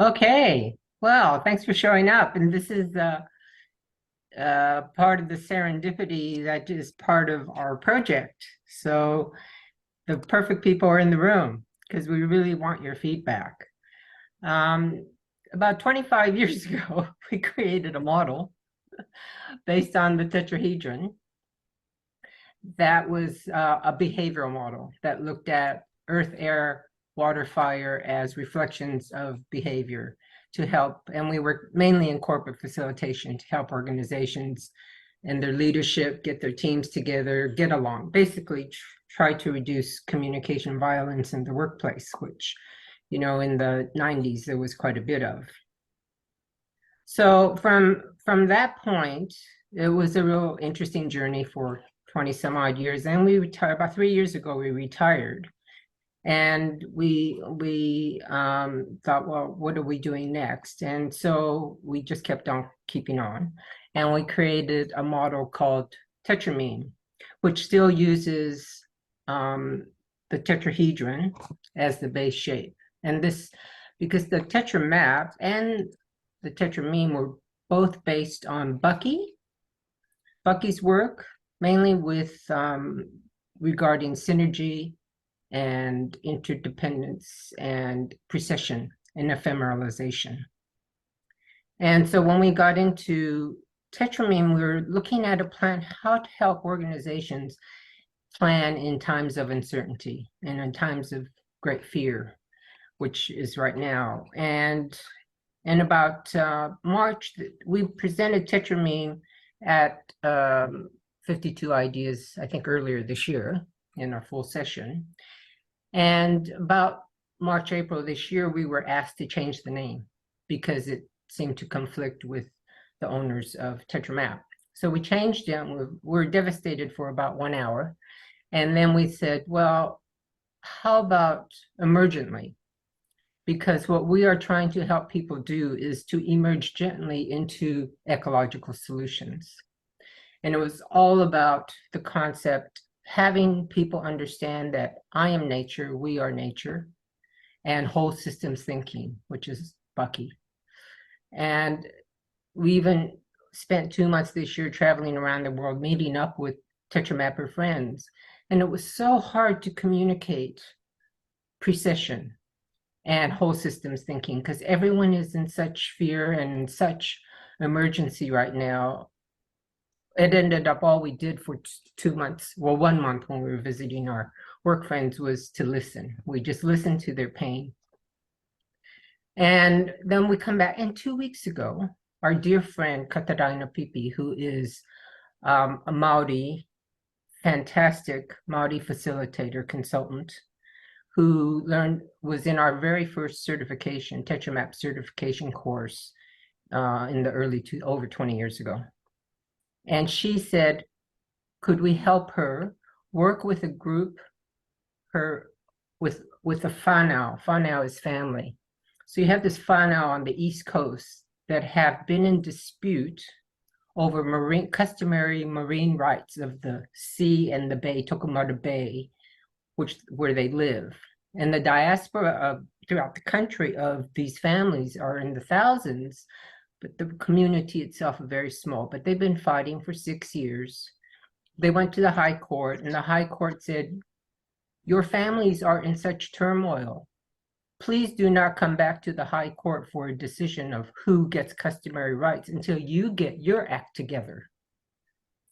Okay. Well, thanks for showing up. And this is part of the serendipity that is part of our project. So the perfect people are in the room because we really want your feedback. Um, about 25 years ago, we created a model based on the tetrahedron that was a behavioral model that looked at earth, air, water, fire as reflections of behavior to help. And we work mainly in corporate facilitation to help organizations and their leadership get their teams together, get along, basically try to reduce communication violence in the workplace, which, in the 90s, there was quite a bit of. So from that point, it was a real interesting journey for 20 some odd years. And we retired about 3 years ago, we retired. And we thought, well, what are we doing next? And so we just kept on keeping on. And we created a model called Tetramine, which still uses the tetrahedron as the base shape. And this, because the tetramap and the tetramine were both based on Bucky's work, mainly with regarding synergy and interdependence and precession and ephemeralization. And so when we got into tetramine, we were looking at a plan how to help organizations plan in times of uncertainty and in times of great fear, which is right now. And in about March, we presented tetramine at 52 Ideas, I think earlier this year in our full session. And about March, April this year, we were asked to change the name because it seemed to conflict with the owners of Tetramap. So we changed it. We were devastated for about 1 hour. And then we said, well, how about Emergently? Because what we are trying to help people do is to emerge gently into ecological solutions. And it was all about the concept, having people understand that I am nature, we are nature, and whole systems thinking, which is Bucky. And we even spent 2 months this year traveling around the world, meeting up with Tetramapper friends. And it was so hard to communicate precession and whole systems thinking because everyone is in such fear and in such emergency right now. It ended up all we did for 2 months, well, 1 month when we were visiting our work friends was to listen. We just listened to their pain. And then we come back, and 2 weeks ago, our dear friend Katarina Pipi, who is a Maori, fantastic Maori facilitator consultant, who was in our very first certification, Tetramap certification course in the over 20 years ago. And she said, could we help her work with a group, with a whānau? Whānau is family. So you have this whānau on the East Coast that have been in dispute over customary marine rights of the sea and the bay, Tokomato Bay, where they live. And the diaspora throughout the country of these families are in the thousands, but the community itself is very small. But they've been fighting for 6 years. They went to the High Court, and the High Court said, your families are in such turmoil. Please do not come back to the High Court for a decision of who gets customary rights until you get your act together.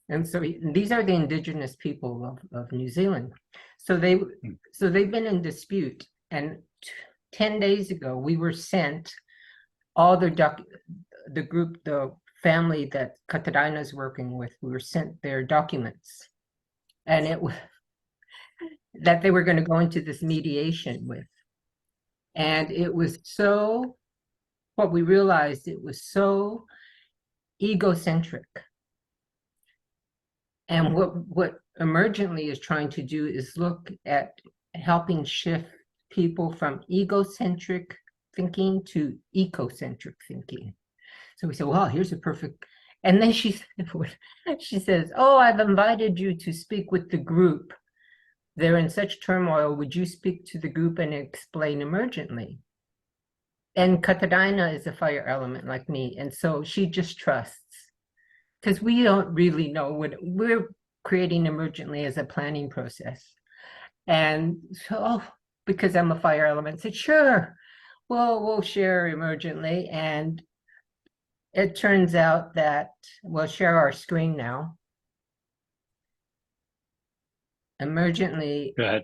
And so these are the indigenous people of New Zealand. So they've been in dispute. And 10 days ago, we were sent all the group, the family that Katarina is working with, we were sent their documents. And it was that they were going to go into this mediation with. And it was so, what we realized, it was so egocentric. And what Emergently is trying to do is look at helping shift people from egocentric thinking to ecocentric thinking. So we said, well, here's a perfect, and then she says, oh, I've invited you to speak with the group. They're in such turmoil. Would you speak to the group and explain Emergently? And Katarina is a fire element like me, and so she just trusts because we don't really know what we're creating emergently as a planning process. And so, because I'm a fire element, said, sure, well, we'll share emergently. And it turns out that we'll share our screen now. Emergently. Go ahead.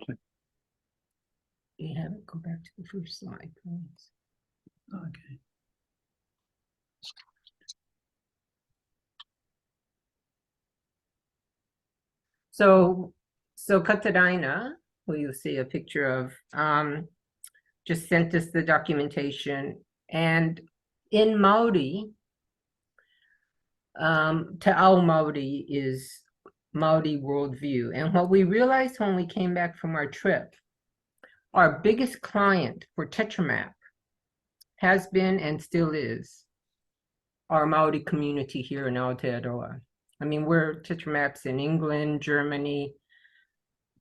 You have it go back to the first slide, please. Okay. So Katarina, who you'll see a picture of, just sent us the documentation. And in Maori, Ta'au Maori is Maori worldview. And what we realized when we came back from our trip, our biggest client for TetraMap has been and still is our Maori community here in Aotearoa. I mean, we're TetraMaps in England, Germany,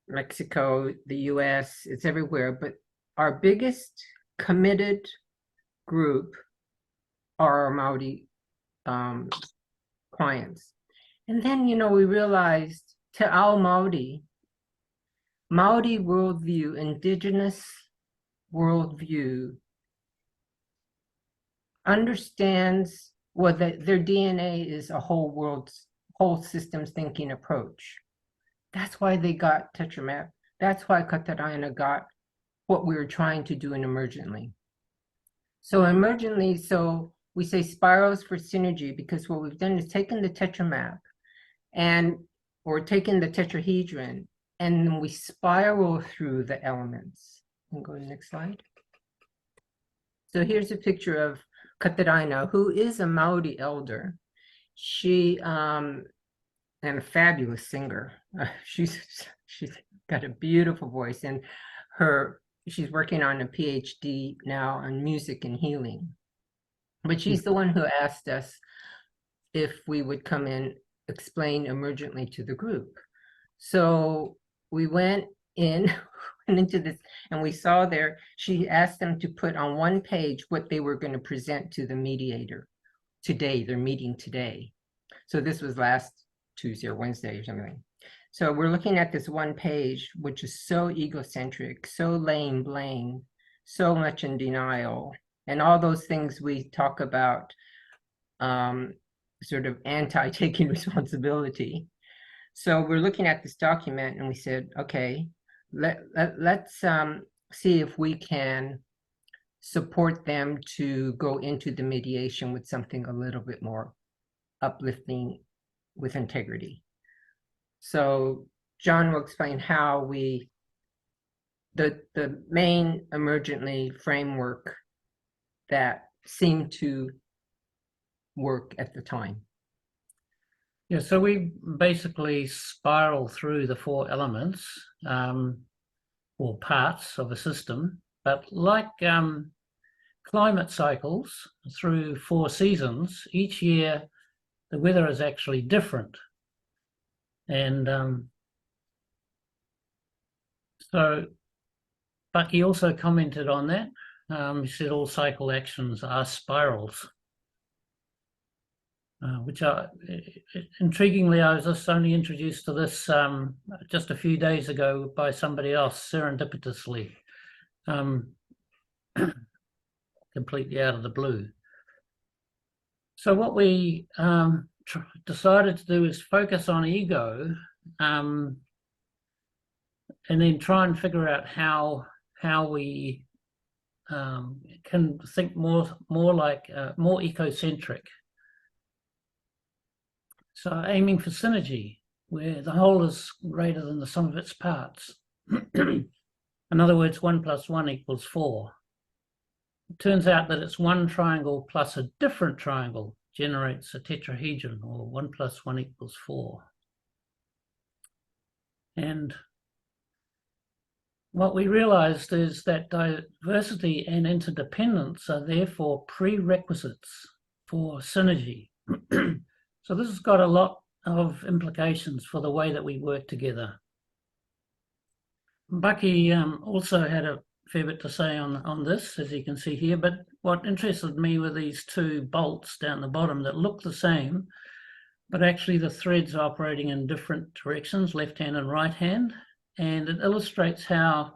Mexico, the US, it's everywhere. But our biggest committed group are our Maori clients. And then, we realized Te Ao Maori worldview, indigenous worldview, understands that their DNA is a whole systems thinking approach. That's why they got TetraMap. That's why Katarina got what we were trying to do in Emergently. So Emergently, so we say spirals for synergy, because what we've done is taken the TetraMap or taken the tetrahedron, and then we spiral through the elements. And go to the next slide. So here's a picture of Katarina, who is a Maori elder. She and a fabulous singer. She's got a beautiful voice, and she's working on a PhD now on music and healing. But she's the one who asked us if we would come and explain Emergently to the group. So we went into this, and we saw there, she asked them to put on one page what they were going to present to the mediator today. They're meeting today. So this was last Tuesday or Wednesday or something. So we're looking at this one page, which is so egocentric, so laying blame, so much in denial, and all those things we talk about, sort of anti-taking responsibility. So we're looking at this document, and we said, okay, let's see if we can support them to go into the mediation with something a little bit more uplifting with integrity. So Jon will explain how the main Emergently framework that seemed to work at the time. Yeah, so we basically spiral through the 4 elements, or parts of a system, but like climate cycles through 4 seasons, each year the weather is actually different. And but he also commented on that. He said all cycle actions are spirals. Which are intriguingly, I was just only introduced to this just a few days ago by somebody else, serendipitously, completely out of the blue. So what we decided to do is focus on ego, and then try and figure out how we can think more ecocentric. So aiming for synergy, where the whole is greater than the sum of its parts. In other words, 1 + 1 = 4. It turns out that it's one triangle plus a different triangle generates a tetrahedron, or 1 + 1 = 4. And what we realized is that diversity and interdependence are therefore prerequisites for synergy. So this has got a lot of implications for the way that we work together. Bucky also had a fair bit to say on this, as you can see here, but what interested me were these two bolts down the bottom that look the same, but actually the threads are operating in different directions, left hand and right hand, and it illustrates how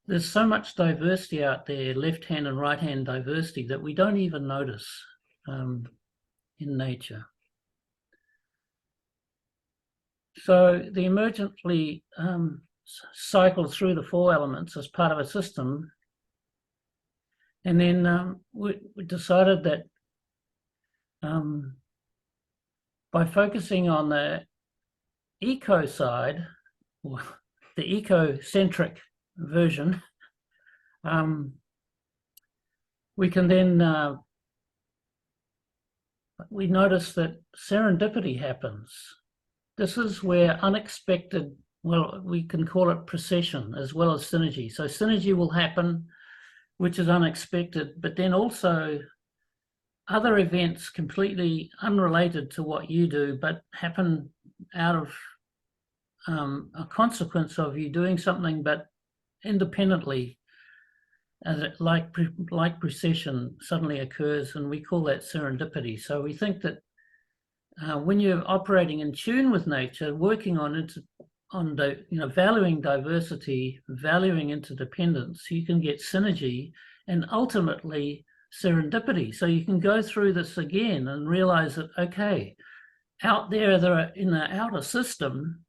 there's so much diversity out there, left hand and right hand diversity, that we don't even notice in nature. So the emergently cycled through the 4 elements as part of a system, and then we decided that by focusing on the eco side, or the ecocentric version, we can then we notice that serendipity happens. This is where unexpected, well, we can call it precession as well as synergy. So synergy will happen, which is unexpected, but then also other events completely unrelated to what you do, but happen out of a consequence of you doing something, but independently, as it, like precession suddenly occurs, and we call that serendipity. So we think that when you're operating in tune with nature, working on valuing diversity, valuing interdependence, you can get synergy and ultimately serendipity. So you can go through this again and realize that, okay, out there are in the outer system,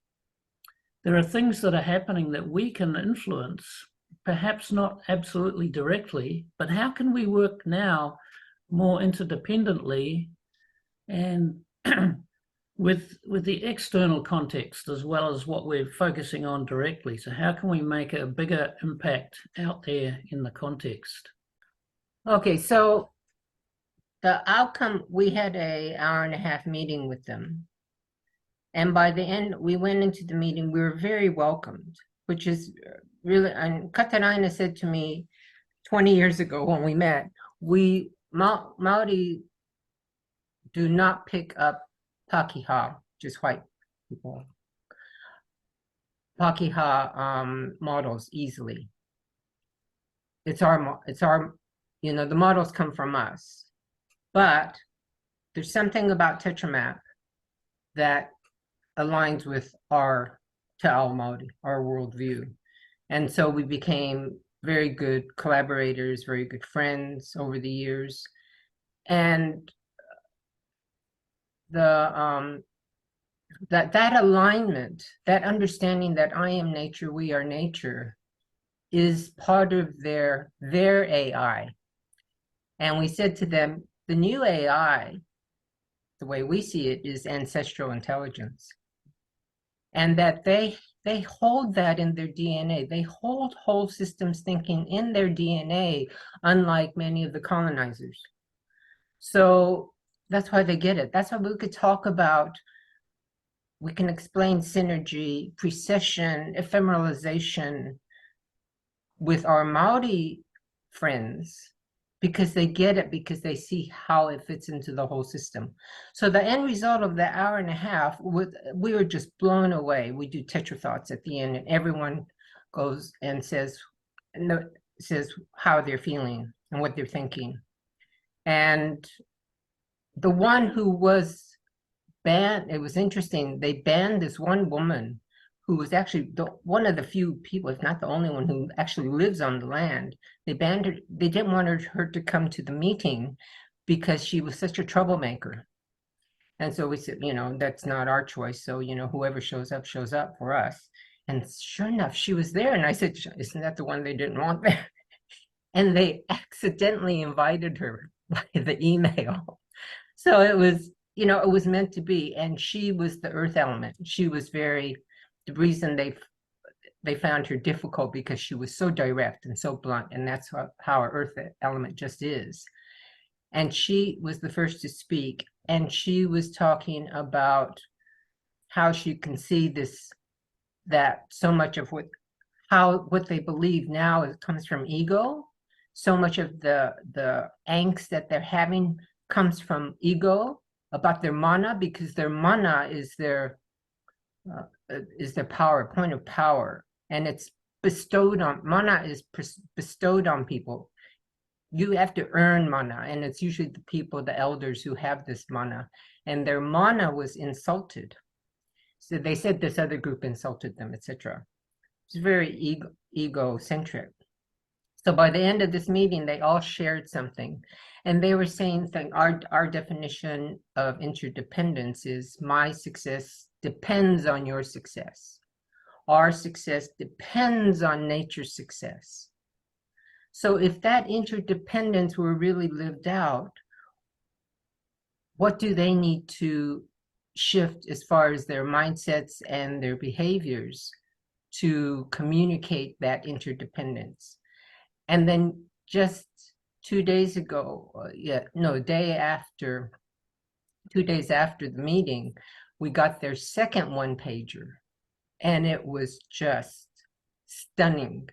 there are things that are happening that we can influence, perhaps not absolutely directly, but how can we work now more interdependently and with the external context as well as what we're focusing on directly? So how can we make a bigger impact out there in the context? Okay, so the outcome, we had an hour-and-a-half meeting with them. And by the end, we went into the meeting, we were very welcomed, which is really, and Katarina said to me 20 years ago when we met, Maori do not pick up Pakeha, just white people, Pakeha models easily. It's our, the models come from us. But there's something about Tetramap that aligns with our Te Ao Māori, our worldview. And so we became very good collaborators, very good friends over the years. And the that alignment, that understanding that I am nature, we are nature, is part of their AI. And we said to them, the new AI, the way we see it, is ancestral intelligence. And that they hold that in their DNA. They hold whole systems thinking in their DNA, unlike many of the colonizers. So that's why they get it. That's why we could talk about, we can explain synergy, precession, ephemeralization with our Maori friends, because they get it, because they see how it fits into the whole system. So the end result of the hour and a half, we were just blown away. We do tetra thoughts at the end, and everyone goes and says how they're feeling and what they're thinking. And the one who was banned, it was interesting, they banned this one woman who was actually one of the few people, if not the only one, who actually lives on the land. They banned her. They didn't want her to come to the meeting because she was such a troublemaker. And so we said, that's not our choice. So, whoever shows up for us. And sure enough, she was there. And I said, isn't that the one they didn't want there? And they accidentally invited her by the email. So it was, it was meant to be. And she was the earth element. She was the reason they found her difficult, because she was so direct and so blunt, and that's how our earth element just is. And she was the first to speak, and she was talking about how she can see that so much of what they believe now comes from ego. So much of the angst that they're having comes from ego about their mana, because their mana is their power, point of power, and it's mana is bestowed on people. You have to earn mana, and it's usually the people, the elders who have this mana, and their mana was insulted. So they said this other group insulted them, etc. It's very egocentric. So by the end of this meeting, they all shared something. And they were saying that our definition of interdependence is my success depends on your success. Our success depends on nature's success. So if that interdependence were really lived out, what do they need to shift as far as their mindsets and their behaviors to communicate that interdependence? And then just 2 days ago, 2 days after the meeting, we got their second one-pager, and it was just stunning.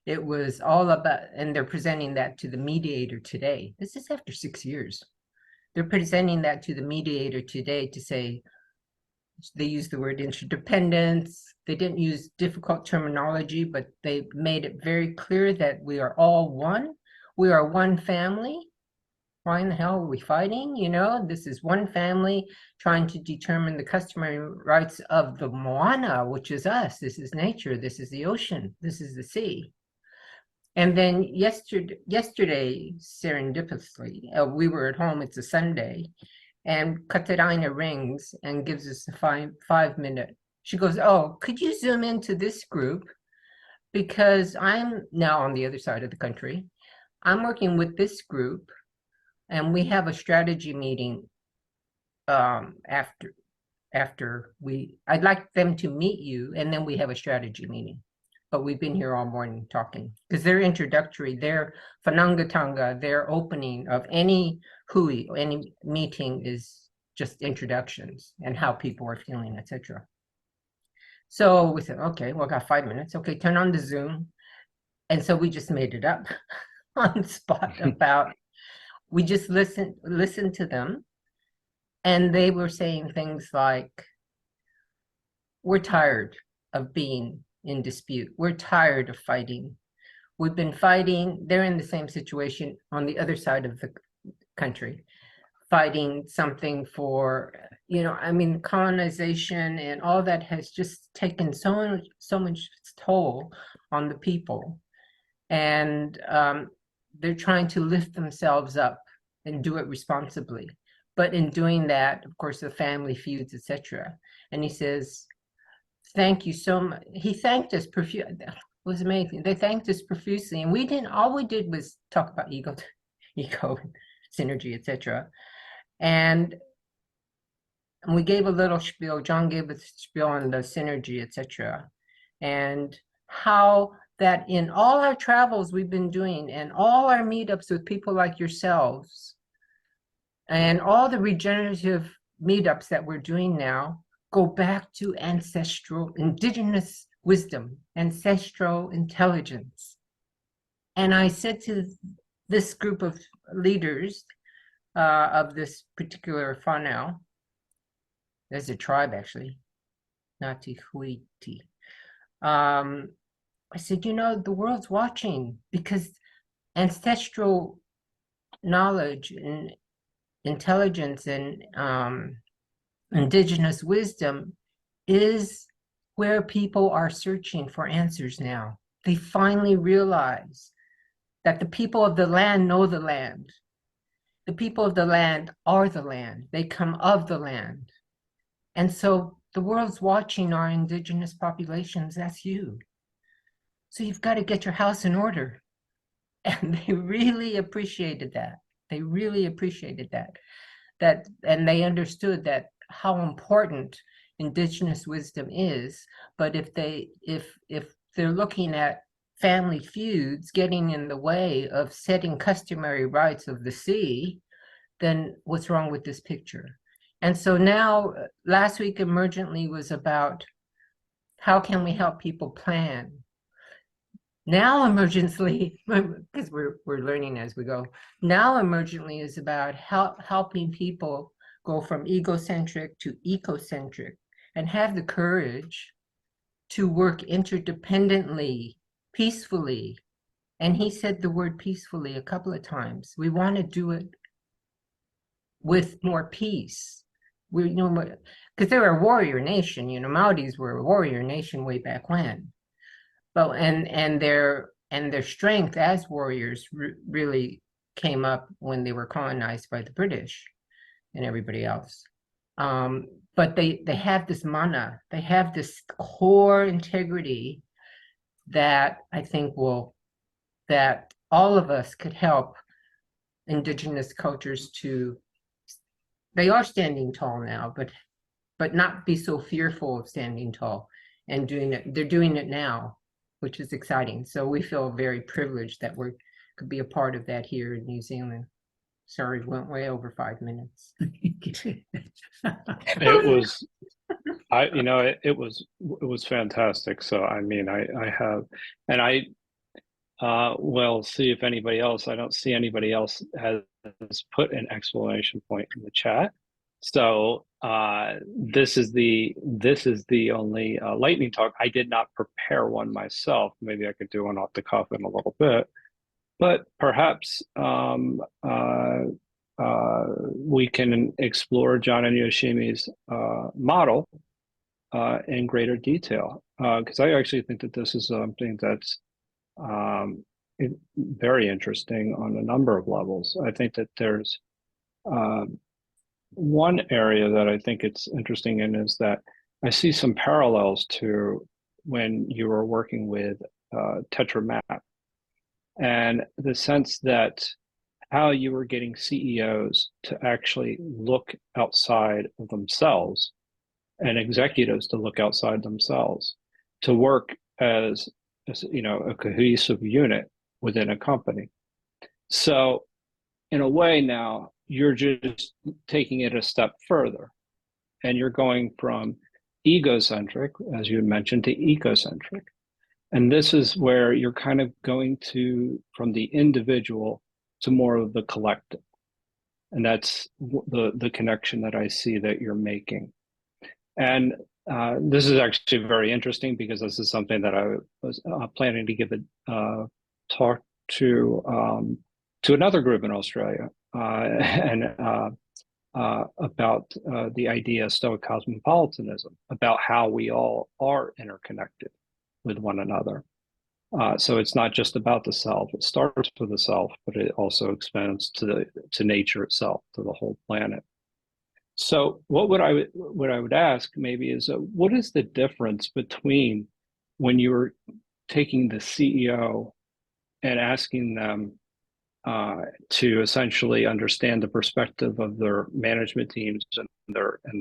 It was all about, and they're presenting that to the mediator today. This is after 6 years. They're presenting that to the mediator today to say, they use the word interdependence. They didn't use difficult terminology, but they made it very clear that we are all one. We are one family. Why in the hell are we fighting? You know, this is one family trying to determine the customary rights of the moana, which is us. This is nature. This is the ocean. This is the sea. And then yesterday, serendipitously, we were at home. It's a Sunday, and Katarina rings and gives us a 5-minute. She goes, "Oh, could you zoom into this group? Because I'm now on the other side of the country. I'm working with this group, and we have a strategy meeting after I'd like them to meet you, and then we have a strategy meeting. But we've been here all morning talking because their introductory, their Fanangatanga, their opening of any hui, any meeting is just introductions and how people are feeling, etc. So we said, okay, well, got 5 minutes. Okay, turn on the Zoom. And so we just made it up on the spot about, we just listened to them. And they were saying things like, we're tired of being in dispute. We're tired of fighting. We've been fighting. They're in the same situation on the other side of the country, fighting something for, colonization and all that has just taken so much toll on the people. And they're trying to lift themselves up and do it responsibly. But in doing that, of course, the family feuds, etc. And he says, thank you so much. He thanked us profusely. It was amazing. They thanked us profusely. And all we did was talk about ego, synergy, etc. And we gave a little spiel. Jon gave a spiel on the synergy, etc. And how that in all our travels we've been doing and all our meetups with people like yourselves and all the regenerative meetups that we're doing now go back to ancestral, indigenous wisdom, ancestral intelligence. And I said to this group of leaders of this particular whānau, there's a tribe actually, Ngāti Huiti. I said, the world's watching because ancestral knowledge and intelligence and indigenous wisdom is where people are searching for answers now. They finally realize that the people of the land know the land. The people of the land are the land. They come of the land. And so the world's watching our indigenous populations. That's you. So you've got to get your house in order. And they really appreciated that. They really appreciated that. And they understood that how important indigenous wisdom is. But if they're looking at family feuds getting in the way of setting customary rights of the sea, then what's wrong with this picture? And so now, last week, Emergently was about how can we help people plan? Now, Emergently, because we're learning as we go, now Emergently is about helping people go from egocentric to ecocentric and have the courage to work interdependently peacefully. And he said the word peacefully a couple of times. We want to do it with more peace. We, you know, because they're a warrior nation. You know, Maoris were a warrior nation way back when. But and their strength as warriors really came up when they were colonized by the British and everybody else. But they have this mana, they have this core integrity that I think that all of us could help indigenous cultures to. They are standing tall now, but not be so fearful of standing tall and doing it. They're doing it now, which is exciting. So we feel very privileged that we could be a part of that here in New Zealand. Sorry, we went way over 5 minutes. It was, it was fantastic. So, I mean, I have, and well, see if anybody else, I don't see anybody else has put an exclamation point in the chat. So this is the only lightning talk. I did not prepare one myself. Maybe I could do one off the cuff in a little bit, but perhaps we can explore Jon and Yoshimi's model in greater detail, because I actually think that this is something that's very interesting on a number of levels. I think that there's one area that I think it's interesting in is that I see some parallels to when you were working with Tetra Map, and the sense that how you were getting CEOs to actually look outside of themselves and executives to look outside themselves, to work as a cohesive unit within a company. So in a way now, you're just taking it a step further, and you're going from egocentric, as you mentioned, to ecocentric. And this is where you're kind of going from the individual to more of the collective. And that's the connection that I see that you're making. And this is actually very interesting, because this is something that I was planning to give a talk to another group in Australia, and about the idea of Stoic cosmopolitanism, about how we all are interconnected with one another. So it's not just about the self. It starts with the self, but it also expands to nature itself, to the whole planet. So what I would ask maybe is, what is the difference between when you were taking the CEO and asking them to essentially understand the perspective of their management teams and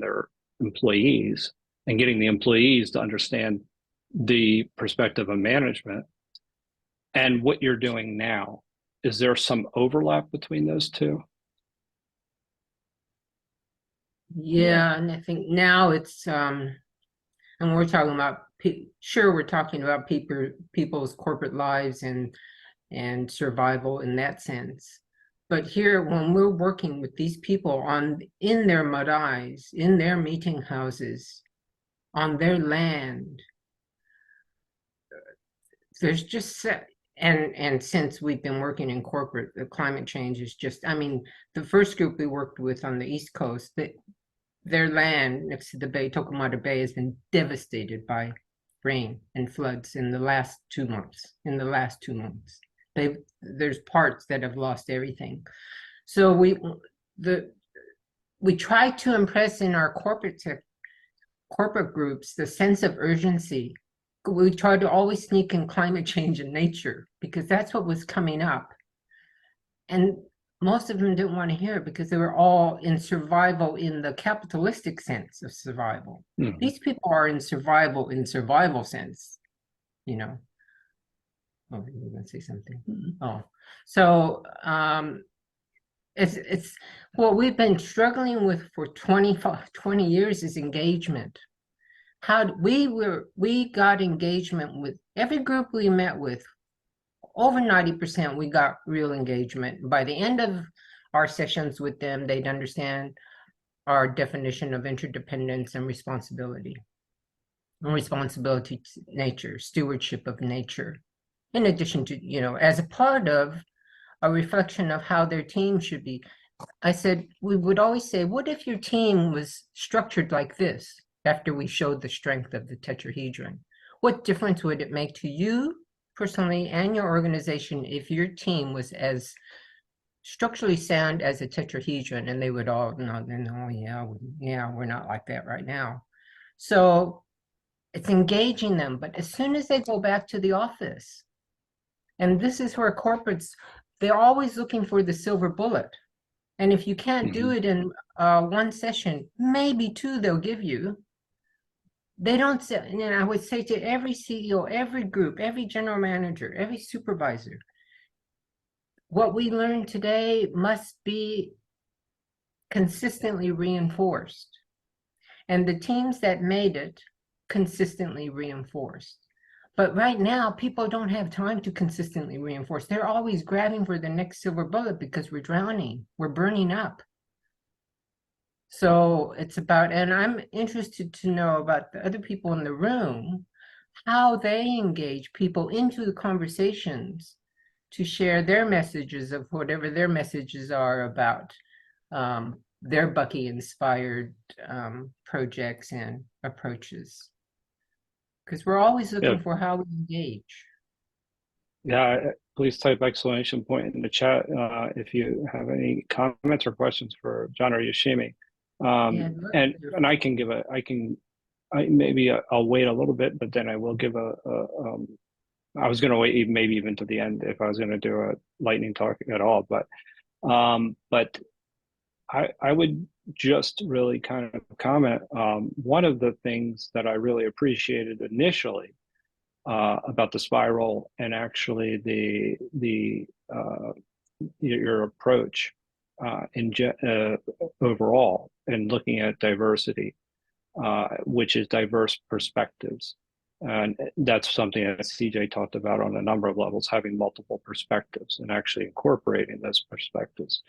their employees, and getting the employees to understand the perspective of management, and what you're doing now? Is there some overlap between those two? Yeah, and I think now it's and we're talking about we're talking about people's corporate lives and survival in that sense. But here, when we're working with these people in their maraes, in their meeting houses, on their land, there's just and since we've been working in corporate, the climate change is just, I mean, the first group we worked with on the East Coast, their land next to the bay, Tokomata Bay, has been devastated by rain and floods in the last 2 months. There's parts that have lost everything. So we try to impress in our corporate groups the sense of urgency. We try to always sneak in climate change and nature, because that's what was coming up. And most of them didn't want to hear it, because they were all in survival in the capitalistic sense of survival. Mm-hmm. These people are in survival sense, you know. Oh, you were going to say something. Mm-hmm. Oh, so it's what we've been struggling with for 20 years is engagement. We got engagement with every group we met with. Over 90%, we got real engagement. By the end of our sessions with them, they'd understand our definition of interdependence and responsibility. And responsibility to nature, stewardship of nature. in addition to, as a part of a reflection of how their team should be. I said, we would always say, what if your team was structured like this after we showed the strength of the tetrahedron? What difference would it make to you personally and your organization if your team was as structurally sound as a tetrahedron? And they would all know, yeah, we're not like that right now. So it's engaging them. But as soon as they go back to the office, and this is where corporates, they're always looking for the silver bullet. And if you can't do it in one session, maybe two they'll give you. They don't say, and I would say to every CEO, every group, every general manager, every supervisor, what we learned today must be consistently reinforced. And the teams that made it consistently reinforced. But right now, people don't have time to consistently reinforce. They're always grabbing for the next silver bullet because we're drowning, we're burning up. So it's about, and I'm interested to know about the other people in the room, how they engage people into the conversations to share their messages of whatever their messages are about their Bucky-inspired projects and approaches. Because we're always looking for how we engage. Yeah, please type exclamation point in the chat if you have any comments or questions for Jon or Yoshimi. And I can give I'll wait a little bit, but then I will give I was going to wait maybe even to the end if I was going to do a lightning talk at all, but I would just really kind of comment. One of the things that I really appreciated initially about the spiral and actually your approach overall in looking at diversity, which is diverse perspectives. And that's something that CJ talked about on a number of levels, having multiple perspectives and actually incorporating those perspectives.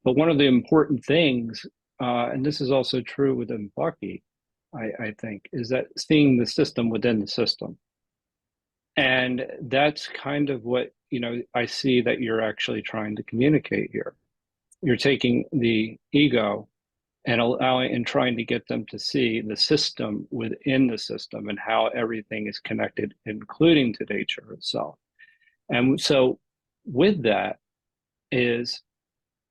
But one of the important things, and this is also true within Bucky, I think, is that seeing the system within the system. And that's kind of what, I see that you're actually trying to communicate here. You're taking the ego and allowing and trying to get them to see the system within the system and how everything is connected, including to nature itself. And so with that is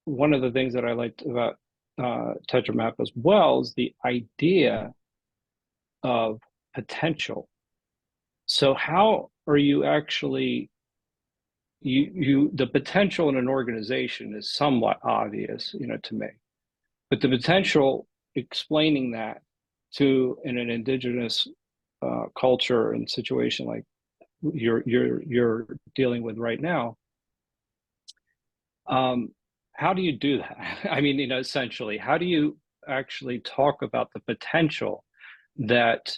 one of the things that I liked about TetraMap as well is the idea of potential. So how are you actually, the potential in an organization is somewhat obvious, to me, but the potential, explaining that to in an indigenous culture and situation like you're dealing with right now, how do you do that? I mean, essentially, how do you actually talk about the potential that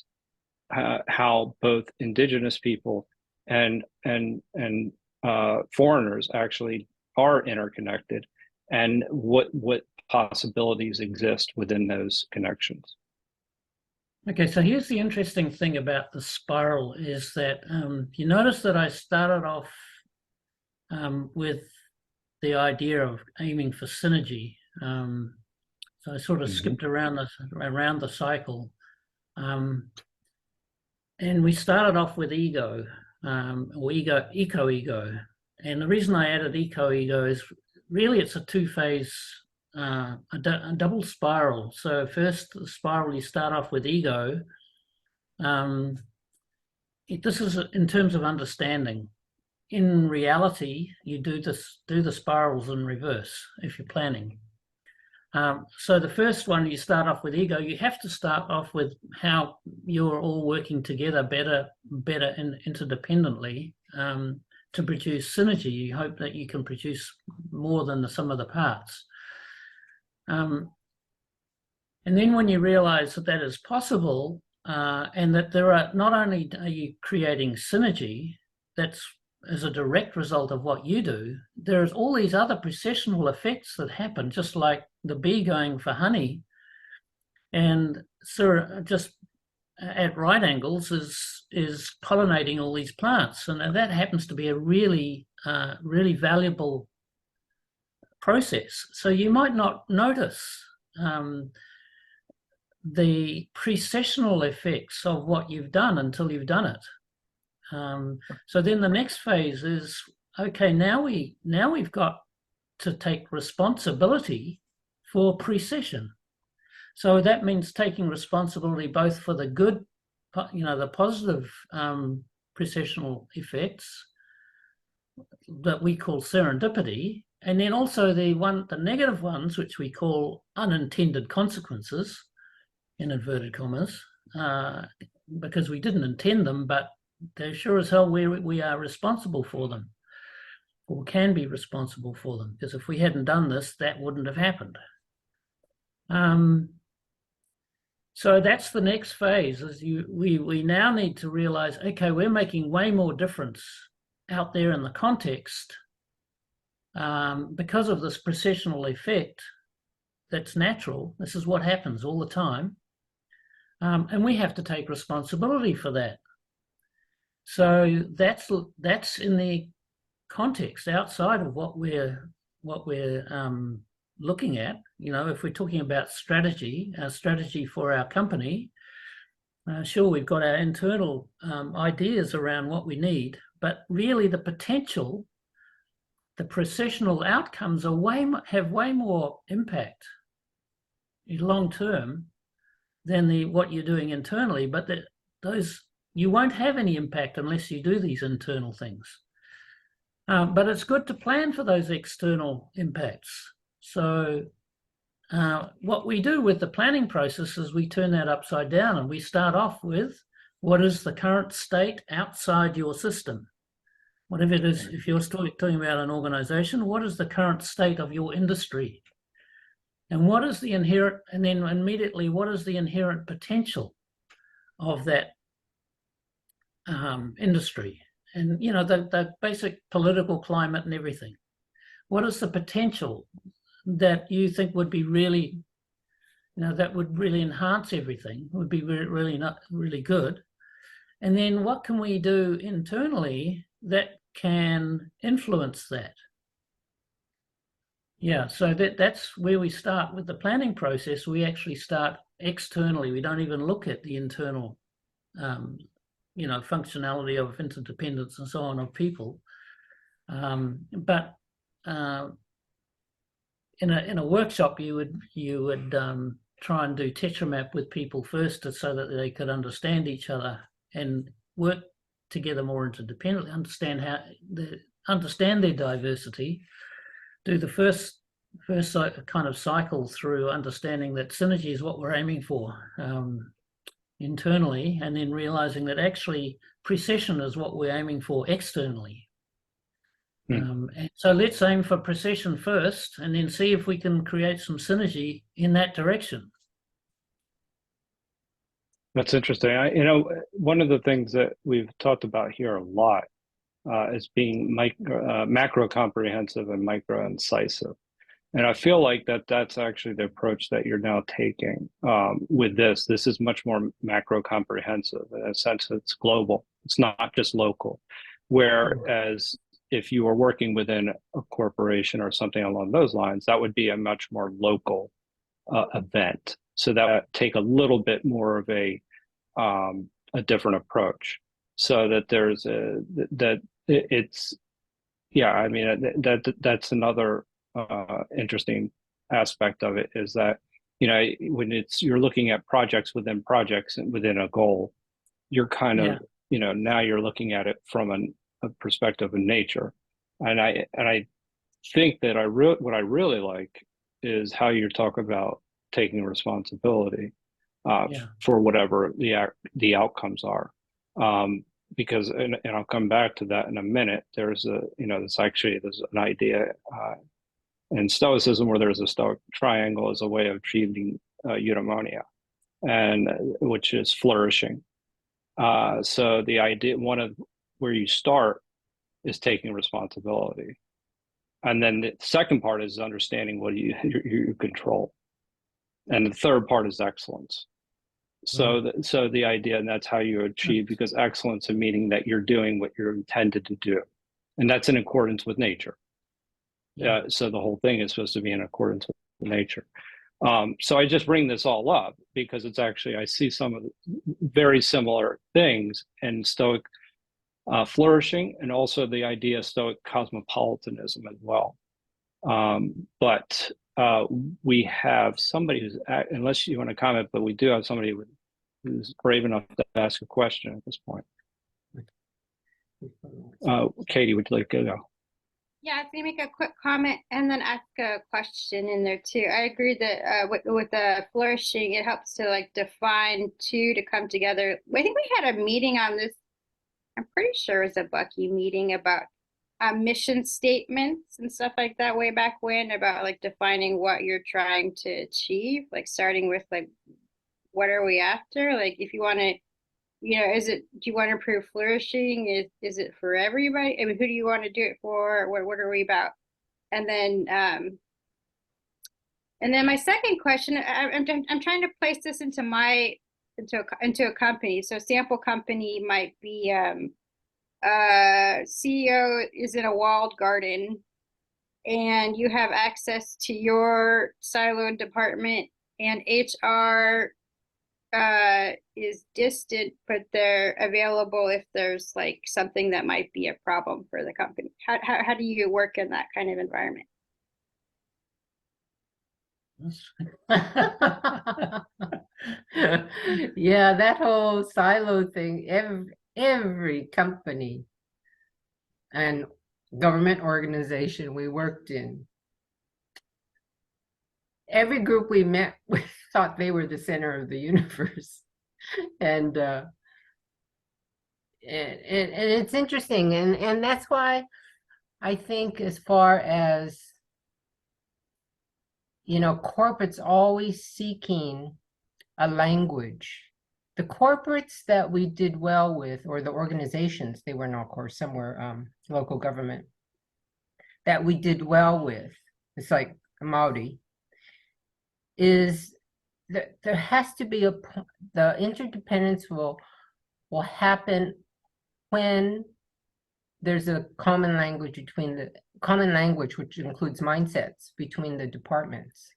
how both indigenous people and foreigners actually are interconnected, and what possibilities exist within those connections? Okay, so here's the interesting thing about the spiral is that you notice that I started off with the idea of aiming for synergy. So I sort of skipped around the cycle. And we started off with ego, or eco-ego. And the reason I added eco-ego is really it's a two-phase, a double spiral. So first, the spiral, you start off with ego. This is in terms of understanding. In reality, you do the spirals in reverse if you're planning. So the first one, you start off with ego. You have to start off with how you're all working together better and interdependently to produce synergy. You hope that you can produce more than the sum of the parts. And then when you realize that that is possible and that there are, not only are you creating synergy, that's as a direct result of what you do, there's all these other processional effects that happen, just like the bee going for honey. And so just at right angles is pollinating all these plants, and that happens to be a really really valuable process. So you might not notice the precessional effects of what you've done until you've done it. So then the next phase is, okay, now we've got to take responsibility for precession. So that means taking responsibility both for the good, the positive precessional effects that we call serendipity, and then also the negative ones, which we call unintended consequences, in inverted commas, because we didn't intend them, but they're sure as hell we are responsible for them, or can be responsible for them, because if we hadn't done this, that wouldn't have happened. So that's the next phase, is we now need to realize, okay, we're making way more difference out there in the context because of this precessional effect that's natural. This is what happens all the time. And we have to take responsibility for that. So that's in the context outside of what we're looking at. If we're talking about strategy for our company, sure, we've got our internal ideas around what we need, but really the potential, the precessional outcomes have way more impact long term than what you're doing internally. But you won't have any impact unless you do these internal things. But it's good to plan for those external impacts. So what we do with the planning process is we turn that upside down, and we start off with what is the current state outside your system. Whatever it is, if you're talking about an organization, what is the current state of your industry? And what is the inherent, and then immediately, what is the inherent potential of that industry? And, the basic political climate and everything. What is the potential that you think would be really, that would really enhance everything, would be really good? And then what can we do internally that can influence that? Yeah, so that's where we start with the planning process. We actually start externally. We don't even look at the internal, functionality of interdependence and so on of people. But in a workshop, you would try and do tetramap with people first, so that they could understand each other and work together more interdependently, understand their diversity. Do the first kind of cycle through understanding that synergy is what we're aiming for internally, and then realizing that actually precession is what we're aiming for externally. And so let's aim for precession first, and then see if we can create some synergy in that direction. That's interesting. One of the things that we've talked about here a lot is being macro comprehensive and micro incisive. And I feel like that's actually the approach that you're now taking with this. This is much more macro comprehensive. In a sense, it's global. It's not just local. Whereas if you were working within a corporation or something along those lines, that would be a much more local event. So that would take a little bit more of a different approach. So that that's another interesting aspect of it, is that when you're looking at projects within projects and within a goal, you're kind of now you're looking at it from a perspective of nature, and I think that what I really like is how you talk about taking responsibility for whatever the outcomes are. Because, and I'll come back to that in a minute. There's an idea in Stoicism where there's a Stoic triangle as a way of achieving eudaimonia, and which is flourishing. So the idea, one of where you start, is taking responsibility, and then the second part is understanding what you control, and the third part is excellence. So the idea, and that's how you achieve, because excellence in meaning that you're doing what you're intended to do, and that's in accordance with nature. So the whole thing is supposed to be in accordance with nature. So I just bring this all up because it's actually, I see some of the very similar things in Stoic flourishing, and also the idea of Stoic cosmopolitanism as well. But we have somebody who's, unless you want to comment, but we do have somebody who's brave enough to ask a question at this point. Katie, would you like to go? Yeah, I was gonna make a quick comment and then ask a question in there too. I agree that with the flourishing, it helps to like define two to come together. I think we had a meeting on this. I'm pretty sure it was a Bucky meeting about mission statements and stuff like that way back when, about like defining what you're trying to achieve, like starting with like what are we after? Like if you want to, do you want to improve flourishing? Is it for everybody? I mean, who do you want to do it for? What are we about? And then my second question, I'm trying to place this into a company. So sample company might be CEO is in a walled garden, and you have access to your siloed department, and HR is distant, but they're available if there's like something that might be a problem for the company. How do you work in that kind of environment? Yeah, that whole silo thing, every company and government organization we worked in, every group we met, we thought they were the center of the universe. And it's interesting, and that's why I think, as far as corporates always seeking a language. The corporates that we did well with, or the organizations, they were not, of course, some were local government, that we did well with, it's like Maori, is that there has to be the interdependence will happen when there's a common language which includes mindsets between the departments.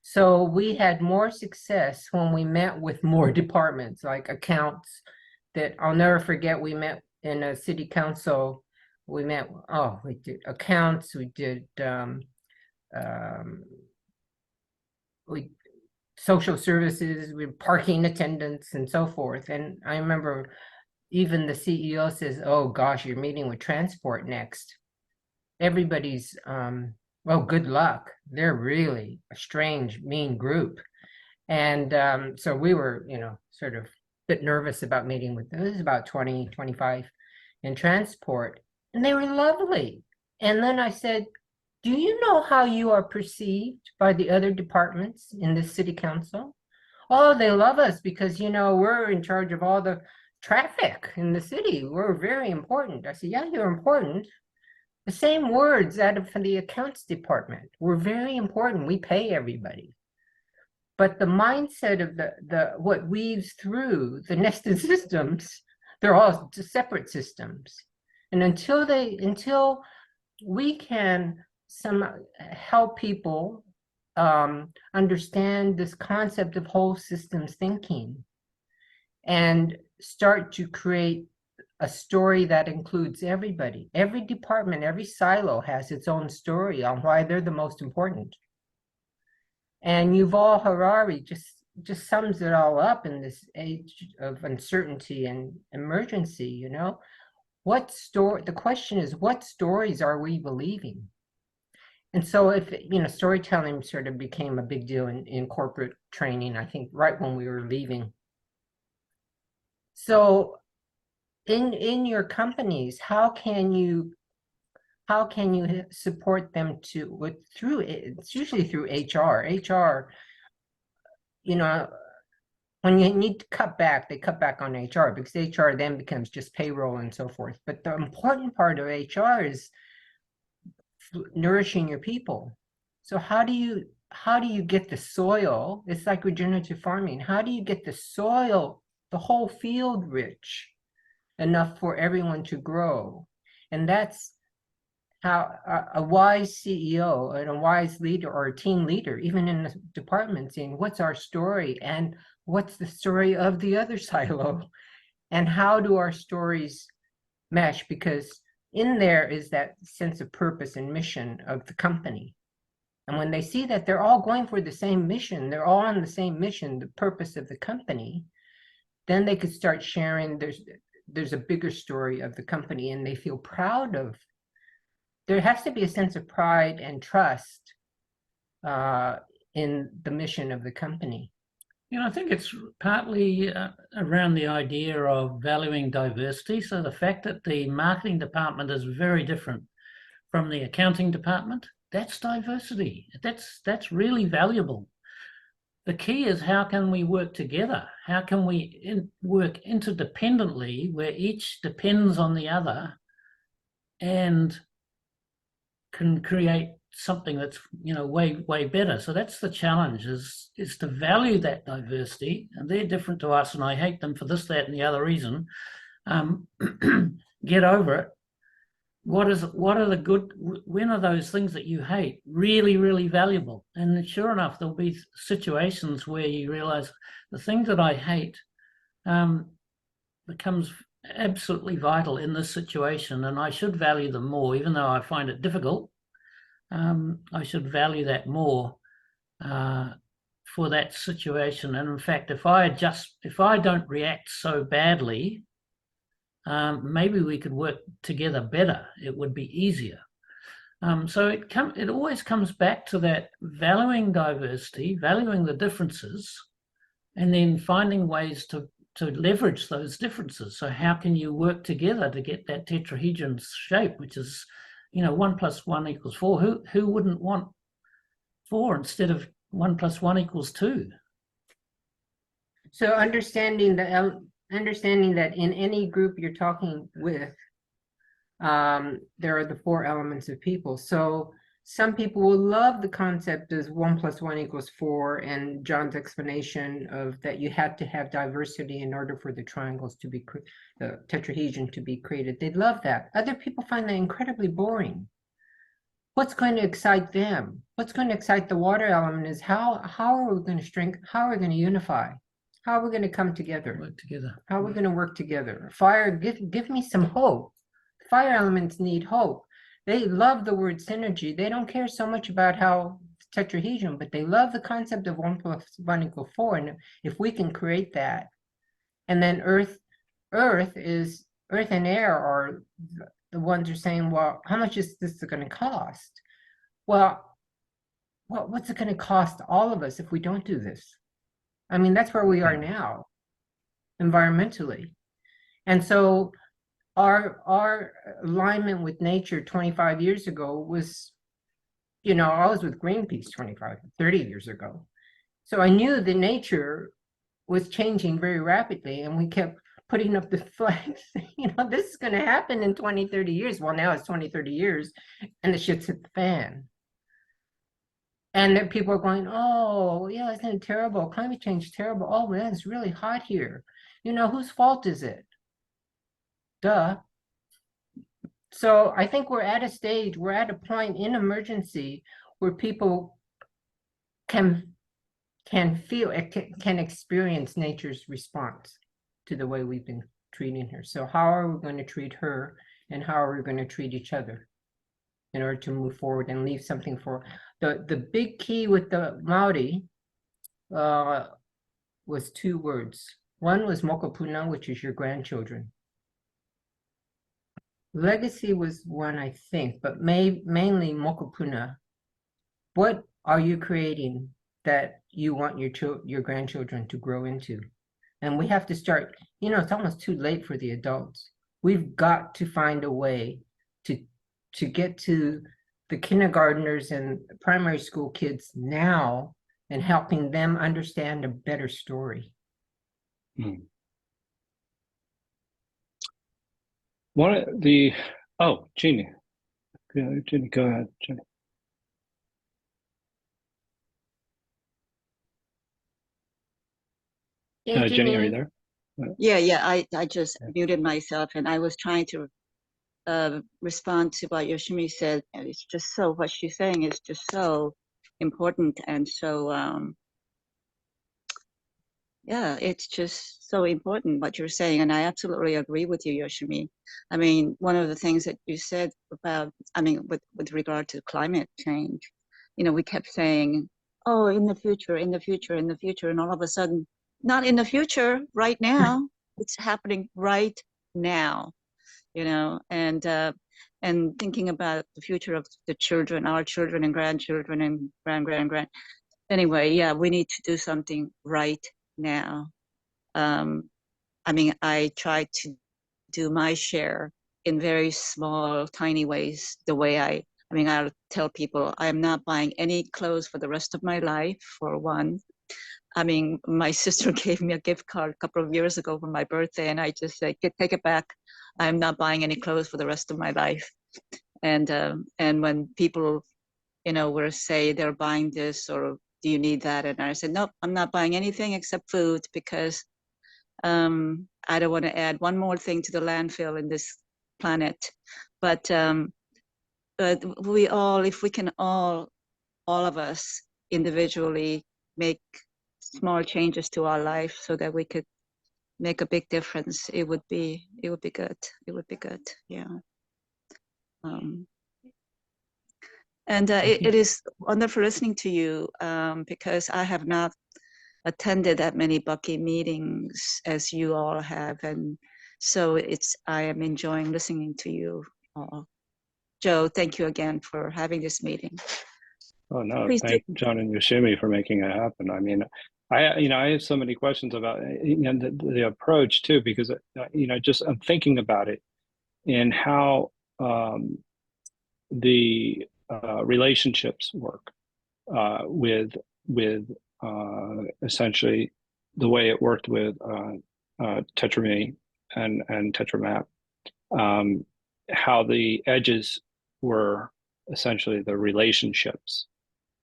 So we had more success when we met with more departments, like accounts, that I'll never forget. We met in a city council. We did accounts, we did social services, we parking attendants, and so forth. And I remember even the CEO says, "Oh gosh, you're meeting with transport next." Everybody's well, good luck. They're really a strange, mean group. And so we were, sort of a bit nervous about meeting with them. It was about 20, 25 in transport, and they were lovely. And then I said, "Do you know how you are perceived by the other departments in the city council?" "Oh, they love us because, we're in charge of all the traffic in the city. We're very important." I said, "Yeah, you're important. The same words out of the accounts department. We're very important. We pay everybody." But the mindset of the what weaves through the nested systems, they're all separate systems. And until we can help people understand this concept of whole systems thinking and start to create a story that includes everybody. Every department, every silo has its own story on why they're the most important. And Yuval Harari just sums it all up in this age of uncertainty and emergency, the question is, what stories are we believing? And so if, storytelling sort of became a big deal in corporate training, I think right when we were leaving. So in your companies, how can you support them it's usually through HR. When you need to cut back, they cut back on HR because HR then becomes just payroll and so forth. But the important part of HR is nourishing your people. So how do you how do you get the soil? It's like regenerative farming. How do you get the soil, the whole field rich enough for everyone to grow? And that's how a wise CEO and a wise leader or a team leader, even in the department, saying, what's our story and what's the story of the other silo? And how do our stories mesh? Because in there is that sense of purpose and mission of the company. And when they see that they're all going for the same mission, they're all on the same mission, the purpose of the company, then they could start sharing there's a bigger story of the company, and they feel proud of. There has to be a sense of pride and trust in the mission of the company. I think it's partly around the idea of valuing diversity. So the fact that the marketing department is very different from the accounting department, that's diversity. That's really valuable. The key is, how can we work together? How can we work interdependently, where each depends on the other and can create something that's way better. So that's the challenge, is to value that diversity. And they're different to us, and I hate them for this, that, and the other reason. Get over it. When are those things that you hate really, really valuable? And sure enough, there'll be situations where you realize the thing that I hate becomes absolutely vital in this situation, and I should value them more, even though I find it difficult. I should value that more for that situation. And in fact, if I don't react so badly, maybe we could work together better. It would be easier. So it always comes back to that valuing diversity, valuing the differences, and then finding ways to leverage those differences. So how can you work together to get that tetrahedron shape, which is, 1 + 1 = 4. Who wouldn't want 4 instead of 1 + 1 = 2? So understanding that in any group you're talking with, there are the 4 elements of people. So some people will love the concept as 1 + 1 = 4, and John's explanation of that you had to have diversity in order for the triangles to be the tetrahedron to be created. They'd love that. Other people find that incredibly boring. What's going to excite them? What's going to excite the water element is how are we going to strengthen? How are we going to unify? How are we going to come together? Work together. How are we going to work together? Fire, give me some hope. Fire elements need hope. They love the word synergy. They don't care so much about how tetrahedron, but they love the concept of 1 + 1 = 4. And if we can create that, and then earth and air are the ones who are saying, well, how much is this going to cost? Well, what's it going to cost all of us if we don't do this? I mean, that's where we are now, environmentally. And so our alignment with nature 25 years ago was, I was with Greenpeace 30 years ago. So I knew that nature was changing very rapidly, and we kept putting up the flags, this is going to happen in 20, 30 years. Well, now it's 20, 30 years, and the shit's hit the fan. And then people are going, oh, yeah, isn't it terrible? Climate change is terrible. Oh, man, it's really hot here. Whose fault is it? Duh. So I think we're at a point in emergency where people can feel, can experience nature's response to the way we've been treating her. So how are we going to treat her, and how are we going to treat each other in order to move forward and leave something for the big key with the Maori was 2 words. One was mokopuna, which is your grandchildren. Legacy was one, I think, but mainly mokopuna. What are you creating that you want your grandchildren to grow into? And we have to start, it's almost too late for the adults. We've got to find a way to get to the kindergartners and primary school kids now and helping them understand a better story. Jeannie. Jeannie, go ahead, Jeannie. Jenny, are you there? Yeah. I just Yeah. muted myself, and I was trying to respond to what Yoshimi said. And it's just so, what she's saying is just so important, and so yeah, it's just so important what you're saying, and I absolutely agree with you, Yoshimi. I mean, one of the things that you said about, I mean, with regard to climate change, you know, we kept saying, oh, in the future, in the future, in the future, and all of a sudden, not in the future, right now. It's happening right now, you know, and thinking about the future of the children, our children and grandchildren and grand. Anyway, yeah, we need to do something right now. I mean, I try to do my share in very small, tiny ways. The way I mean, I'll tell people I'm not buying any clothes for the rest of my life, for one. I mean, my sister gave me a gift card a couple of years ago for my birthday, and I just said, take it back. I'm not buying any clothes for the rest of my life. And when people, you know, were say they're buying this or do you need that, and I said, nope, I'm not buying anything except food, because I don't want to add one more thing to the landfill in this planet. But we all, if we can all of us individually make small changes to our life so that we could make a big difference, it would be good. It would be good. Yeah. And it is wonderful listening to you, because I have not attended that many Bucky meetings as you all have, and so I am enjoying listening to you all. Joe, thank you again for having this meeting. Oh no, Please thank Jon and Yoshimi for making it happen. I mean, I have so many questions about the approach too, because just I'm thinking about it and how the relationships work with essentially the way it worked with Tetrame and Tetramap, how the edges were essentially the relationships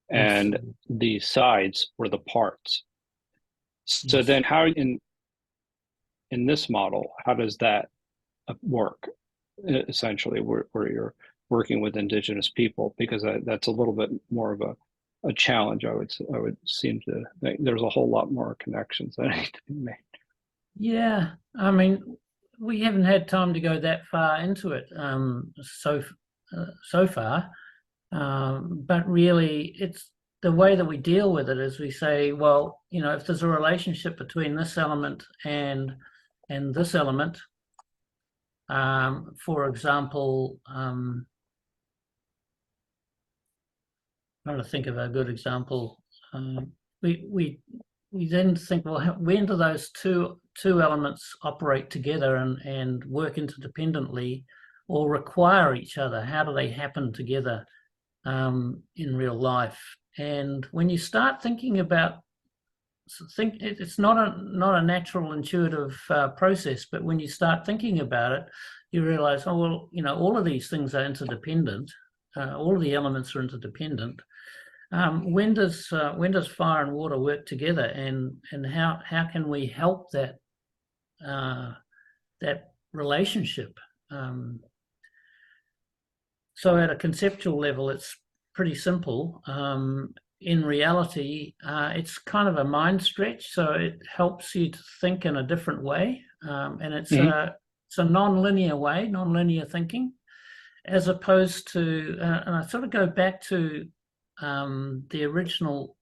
and Yes. the sides were the parts. So Yes. then how in this model, how does that work essentially where you're working with indigenous people? Because that's a little bit more of a challenge. I would seem to think there's a whole lot more connections that need to be made. Yeah, I mean, we haven't had time to go that far into it so far, but really, it's the way that we deal with it is we say, well, you know, if there's a relationship between this element and this element, for example, trying to think of a good example. We then think, well, when do those two elements operate together and work interdependently, or require each other? How do they happen together in real life? And when you start thinking about, it's not a natural, intuitive process, but when you start thinking about it, you realize, oh well, you know, all of these things are interdependent. All of the elements are interdependent. When does fire and water work together, and how can we help that that relationship? So at a conceptual level, it's pretty simple. In reality, it's kind of a mind stretch, so it helps you to think in a different way, and it's a non-linear way, non-linear thinking, as opposed to, and I sort of go back to the original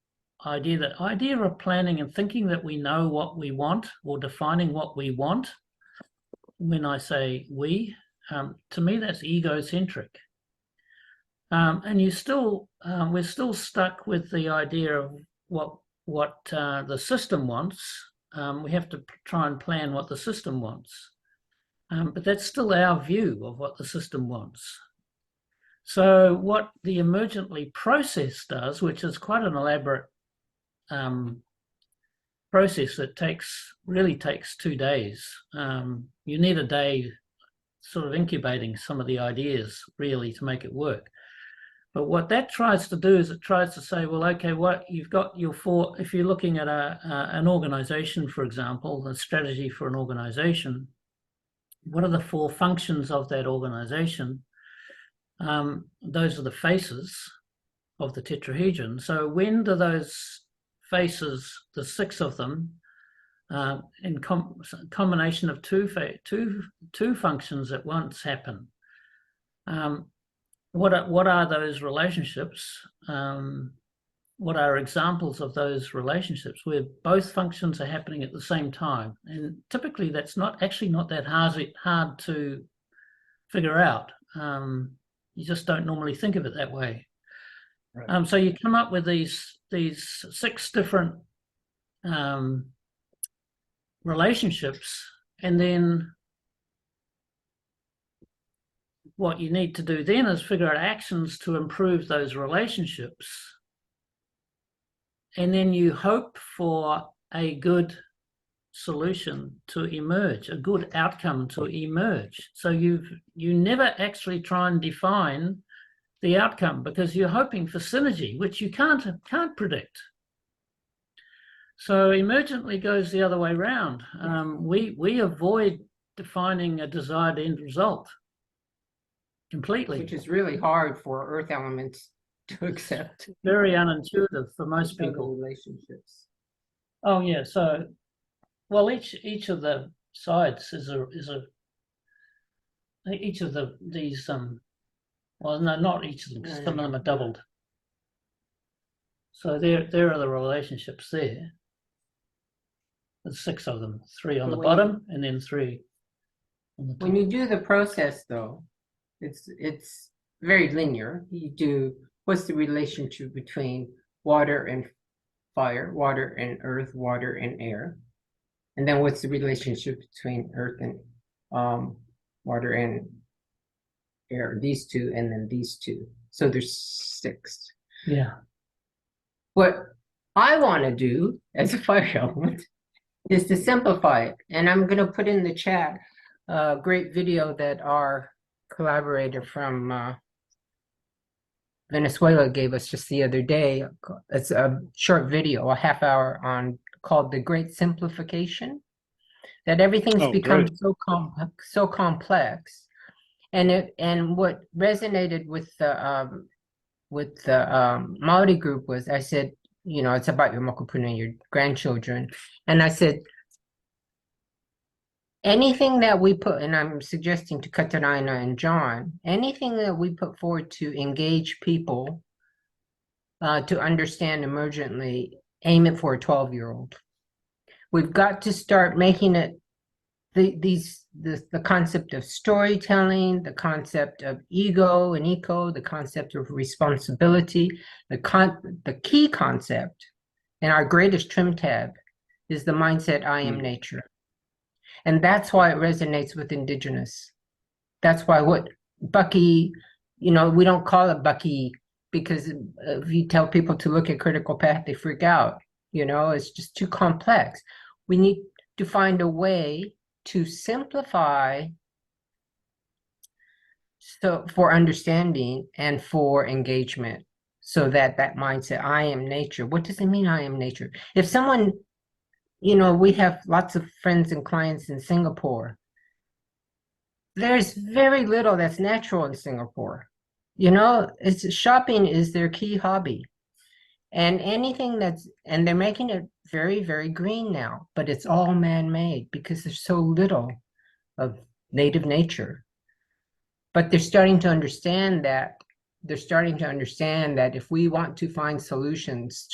idea of planning and thinking that we know what we want, or defining what we want. When I say we, to me that's egocentric, and we're still stuck with the idea of what the system wants. We have to try and plan what the system wants, but that's still our view of what the system wants. So what the Emergently process does, which is quite an elaborate process that really takes 2 days. You need a day sort of incubating some of the ideas really to make it work. But what that tries to do is it tries to say, well, okay, what you've got your four, if you're looking at an organization, for example, the strategy for an organization, what are the four functions of that organization? Those are the faces of the tetrahedron. So when do those faces, the six of them, in combination of two functions at once happen? What are those relationships? What are examples of those relationships where both functions are happening at the same time? And typically that's not that hard to figure out. You just don't normally think of it that way. Right. So you come up with these six different relationships, and then what you need to do then is figure out actions to improve those relationships. And then you hope for a good solution to emerge, a good outcome to emerge. So you never actually try and define the outcome because you're hoping for synergy, which you can't predict. So Emergently goes the other way around. We avoid defining a desired end result completely, which is really hard for earth elements to accept. Very unintuitive for most people. Relationships. Oh yeah, so well, each of the sides is a each of these well, no, not each of them. Some of them are doubled. So there are the relationships there. There's six of them, three on the bottom and then three on the top. When you do the process, though, it's very linear. You do what's the relationship between water and fire, water and earth, water and air, and then what's the relationship between earth and water and air? These two, and then these two. So there's six. Yeah. What I want to do as a fire element is to simplify it. And I'm going to put in the chat a great video that our collaborator from Venezuela gave us just the other day. It's a short video, a half hour called The Great Simplification, that everything's become so complex. And what resonated with the Maori group was, I said, you know, it's about your mokopuna and your grandchildren. And I said, anything that we put, and I'm suggesting to Katarina and John, anything that we put forward to engage people to understand emergently, aim it for a 12-year-old. We've got to start making it the concept of storytelling, the concept of ego and eco, the concept of responsibility, the key concept, and our greatest trim tab is the mindset, I am nature. And that's why it resonates with Indigenous. That's why what Bucky, you know, we don't call it Bucky because if you tell people to look at critical path, they freak out. You know, it's just too complex. We need to find a way to simplify for understanding and for engagement, so that mindset, I am nature. What does it mean, I am nature? If someone, you know, we have lots of friends and clients in Singapore. There's very little that's natural in Singapore. You know, shopping is their key hobby. And and they're making it very, very green now, but it's all man-made because there's so little of native nature. But they're starting to understand that. They're starting to understand that if we want to find solutions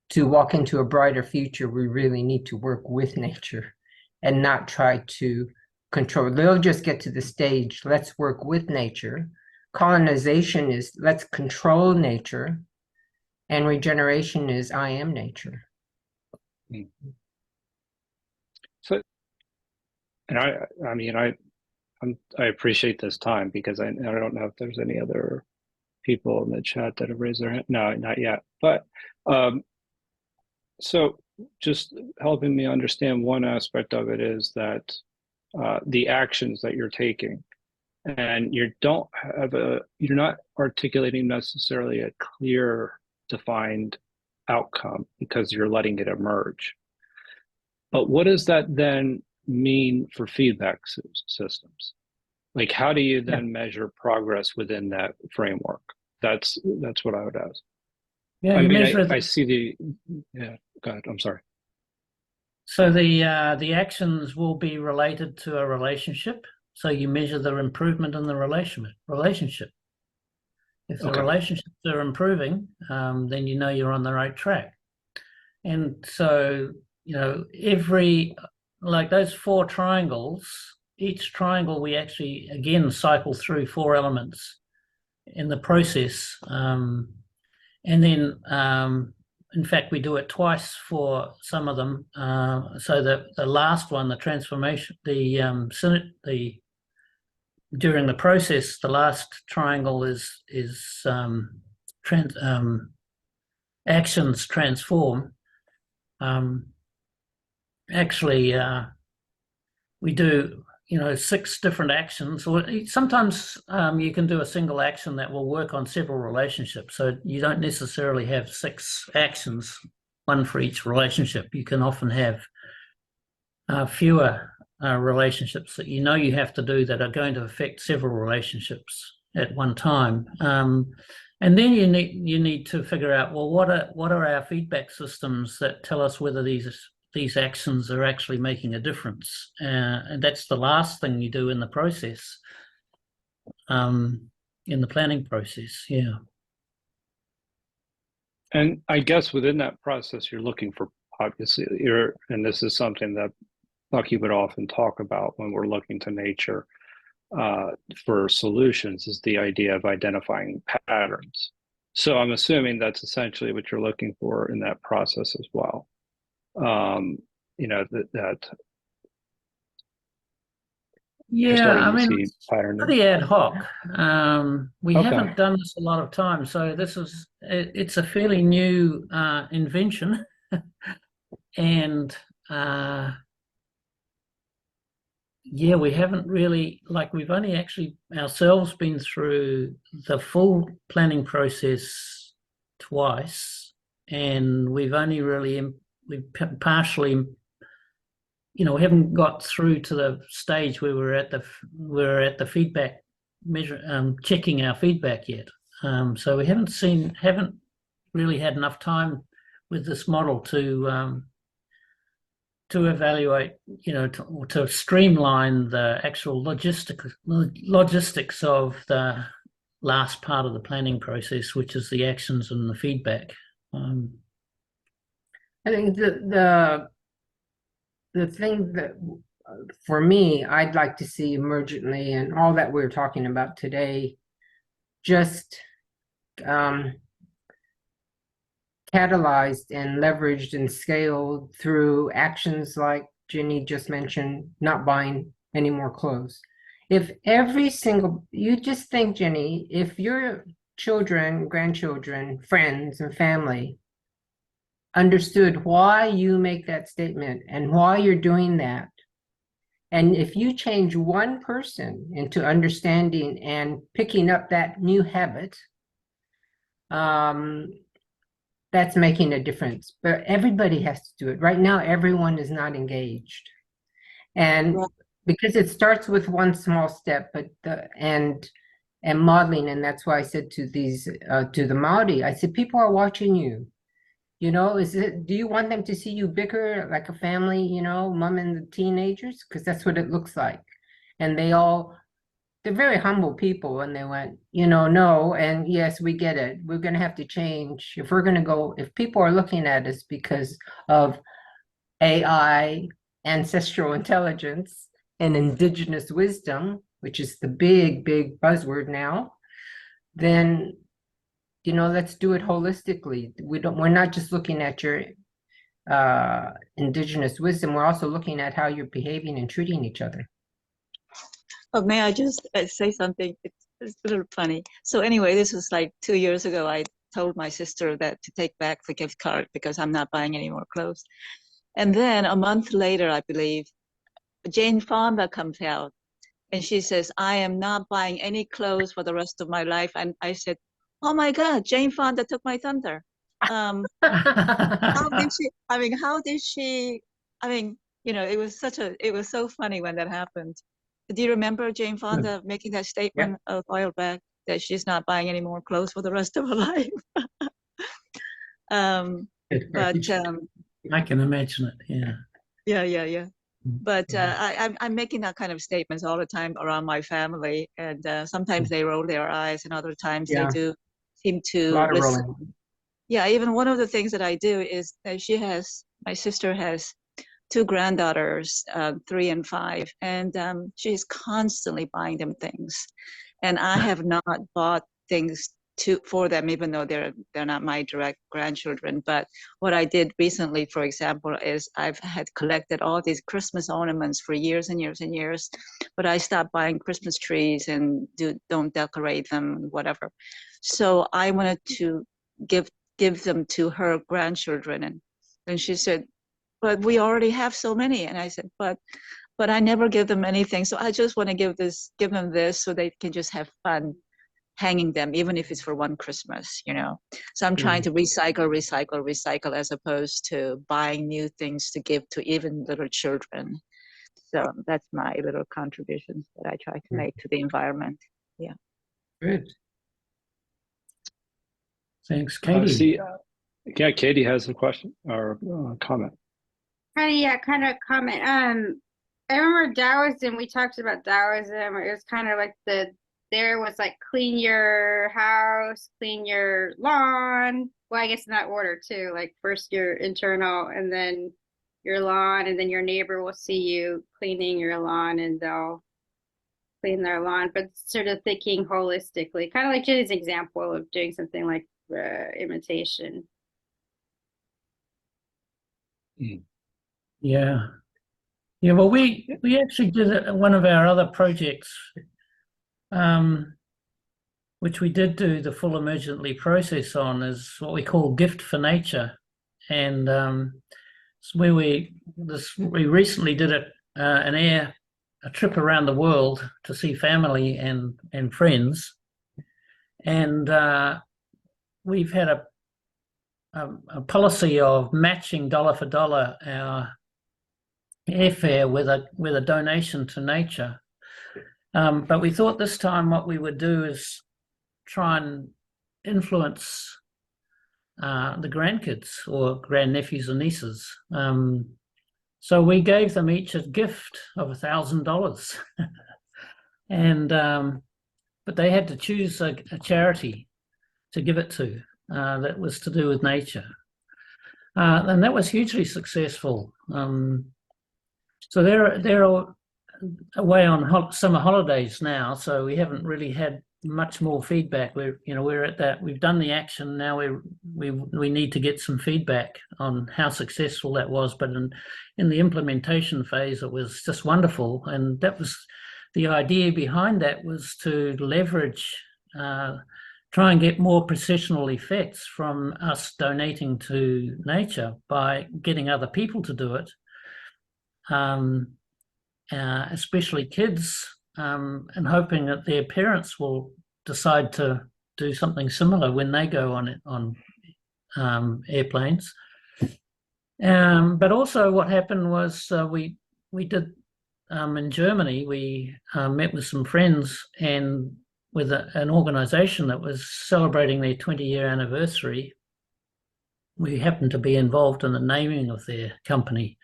to walk into a brighter future, we really need to work with nature and not try to control. They'll just get to the stage, let's work with nature. Colonization is let's control nature. And regeneration is I am nature. So, and I mean, I appreciate this time because I don't know if there's any other people in the chat that have raised their hand. No, not yet. But so just helping me understand one aspect of it is that the actions that you're taking and you're not articulating necessarily a clear, defined outcome because you're letting it emerge. But what does that then mean for feedback systems? Like, how do you then measure progress within that framework? That's what I would ask. Yeah, I you mean, measure I see yeah, go ahead. I'm sorry. so the actions will be related to a relationship. So you measure the improvement in the relationship. If the Okay. relationships are improving, then you know you're on the right track. And so, like those 4 triangles, each triangle we actually, again, cycle through 4 elements in the process. And then, in fact, we do it twice for some of them. So that the last one, the transformation, during the process, the last triangle is actions transform. Actually, we do 6 different actions, or sometimes you can do a single action that will work on several relationships. So you don't necessarily have 6 actions, one for each relationship. You can often have fewer relationships that you have to do that are going to affect several relationships at one time. And then you need to figure out, well, what are our feedback systems that tell us whether these actions are actually making a difference? And that's the last thing you do in the process, in the planning process. Yeah. And I guess within that process, you're looking for, obviously, and this is something that Lucky would often talk about when we're looking to nature for solutions, is the idea of identifying patterns. So I'm assuming that's essentially what you're looking for in that process as well. That you're Yeah, starting I to mean, see it's pattern. pretty ad hoc. We Okay. haven't done this a lot of time, so it's a fairly new invention, and yeah, we haven't really, we've only actually ourselves been through the full planning process twice, and we've only really we've partially. We haven't got through to the stage where we're at the feedback measure, checking our feedback yet. So we haven't really had enough time with this model to evaluate, to streamline the actual logistics of the last part of the planning process, which is the actions and the feedback. I think the thing that for me, I'd like to see emergently and all that we're talking about today, just catalyzed and leveraged and scaled through actions like Jenny just mentioned, not buying any more clothes. If you just think, Jenny, if your children, grandchildren, friends, and family understood why you make that statement and why you're doing that, and if you change one person into understanding and picking up that new habit, that's making a difference. But everybody has to do it. Right now, everyone is not engaged. And because it starts with one small step, and modeling, and that's why I said to the Maori, I said, people are watching you. Do you want them to see you bicker like a family, mom and the teenagers? Because that's what it looks like. And they're very humble people. And they went, no. And yes, we get it. We're going to have to change. If people are looking at us because of AI, ancestral intelligence, and indigenous wisdom, which is the big, big buzzword now, then let's do it holistically. We're not just looking at your indigenous wisdom, we're also looking at how you're behaving and treating each other. Oh, may I just say something? It's a little funny. So anyway, this was like 2 years ago. I told my sister that to take back the gift card because I'm not buying any more clothes. And then a month later, I believe, Jane Fonda comes out And she says, I am not buying any clothes for the rest of my life. And I said, oh my God, Jane Fonda took my thunder. How did she, how did she, it was it was so funny when that happened. Do you remember Jane Fonda making that statement a while back that she's not buying any more clothes for the rest of her life? But I can imagine it. Yeah. Yeah. But I'm making that kind of statements all the time around my family, and sometimes they roll their eyes, and other times they do seem A to lot of listen. rolling. Yeah, even one of the things that I do is that my sister has two granddaughters, 3 and 5, and she's constantly buying them things, and I have not bought things for them, even though they're not my direct grandchildren. But what I did recently, for example, is I've had collected all these Christmas ornaments for years and years and years, but I stopped buying Christmas trees and don't decorate them, whatever. So I wanted to give them to her grandchildren, and she said, but we already have so many. And I said, but I never give them anything, so I just want to give them this so they can just have fun hanging them, even if it's for one Christmas, So I'm trying to recycle as opposed to buying new things to give to even little children. So that's my little contributions that I try to make to the environment. Yeah. Good. Thanks, Katie. Katie has a question or comment. Kind of comment. I remember Taoism, we talked about Taoism. It was kind of like there was like clean your house, clean your lawn. Well, I guess in that order too, like first your internal and then your lawn, and then your neighbor will see you cleaning your lawn and they'll clean their lawn, but sort of thinking holistically, kind of like Jenny's example of doing something like imitation. Yeah. Well, we actually did one of our other projects, which we did do the full Emergently process on, is what we call Gift for Nature, and it's where we recently did a trip around the world to see family and friends, and we've had a policy of matching dollar for dollar our airfare with a donation to nature. But we thought this time what we would do is try and influence the grandkids or grandnephews and nieces. So we gave them each a gift of $1,000, and but they had to choose a charity to give it to that was to do with nature, and that was hugely successful. So they're away on summer holidays now, so we haven't really had much more feedback. We're at that. We've done the action now. We need to get some feedback on how successful that was. But in the implementation phase, it was just wonderful, and that was the idea behind that, was to leverage, try and get more processional effects from us donating to nature by getting other people to do it. Especially kids, and hoping that their parents will decide to do something similar when they go on airplanes. But also what happened was we did in Germany, we met with some friends and with an organization that was celebrating their 20-year anniversary. We happened to be involved in the naming of their company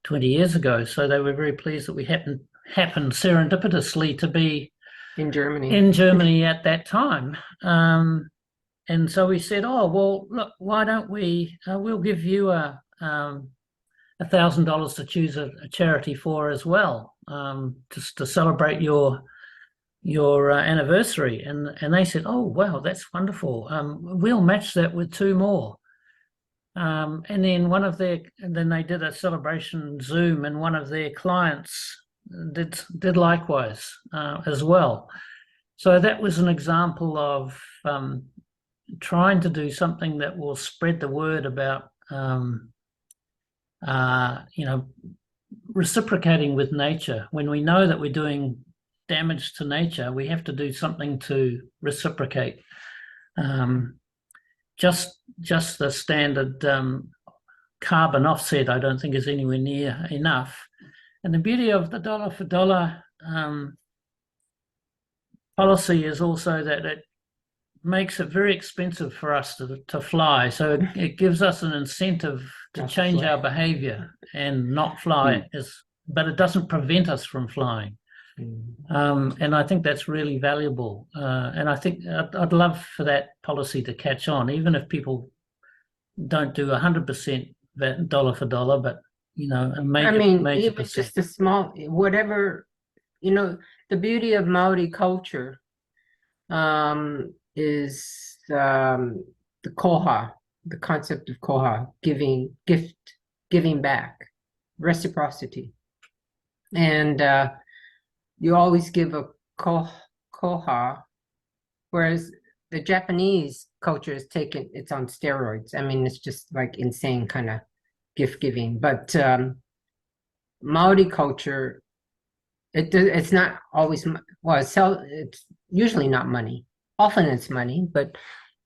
20 years ago, so they were very pleased that we happened serendipitously to be in Germany at that time. And so we said, oh well, look, why don't we'll give you $1,000 to choose a charity for as well, just to celebrate your anniversary. And they said, oh wow, that's wonderful, we'll match that with 2 more. And then they did a celebration Zoom, and one of their clients did likewise as well. So that was an example of trying to do something that will spread the word about reciprocating with nature when we know that we're doing damage to nature, we have to do something to reciprocate. Just the standard carbon offset, I don't think is anywhere near enough. And the beauty of the dollar for dollar policy is also that it makes it very expensive for us to fly. So it gives us an incentive to change our behavior and not fly, but it doesn't prevent us from flying. And I think that's really valuable. And I think I'd love for that policy to catch on, even if people don't do 100% that dollar for dollar, but a major even percent. just a small, whatever, the beauty of Maori culture is the koha, the concept of koha, giving back, reciprocity. And you always give a koha, whereas the Japanese culture is it's on steroids. I mean, it's just like insane kind of gift giving. But Maori culture, it's not always, well, it's usually not money. Often it's money, but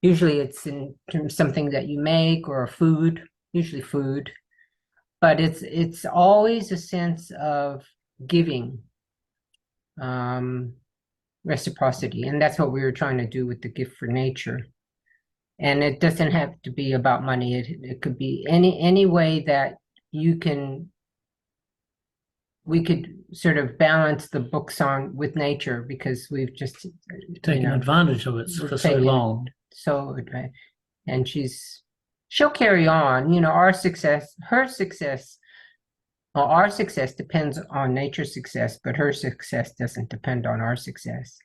usually it's in something that you make or food, usually food. But it's always a sense of giving, reciprocity, and that's what we were trying to do with the gift for nature. And it doesn't have to be about money. It could be any way that we could sort of balance the books on with nature, because we've just taken advantage of it for so long. So, and she'll carry on. Our success, her success. Well, our success depends on nature's success, but her success doesn't depend on our success.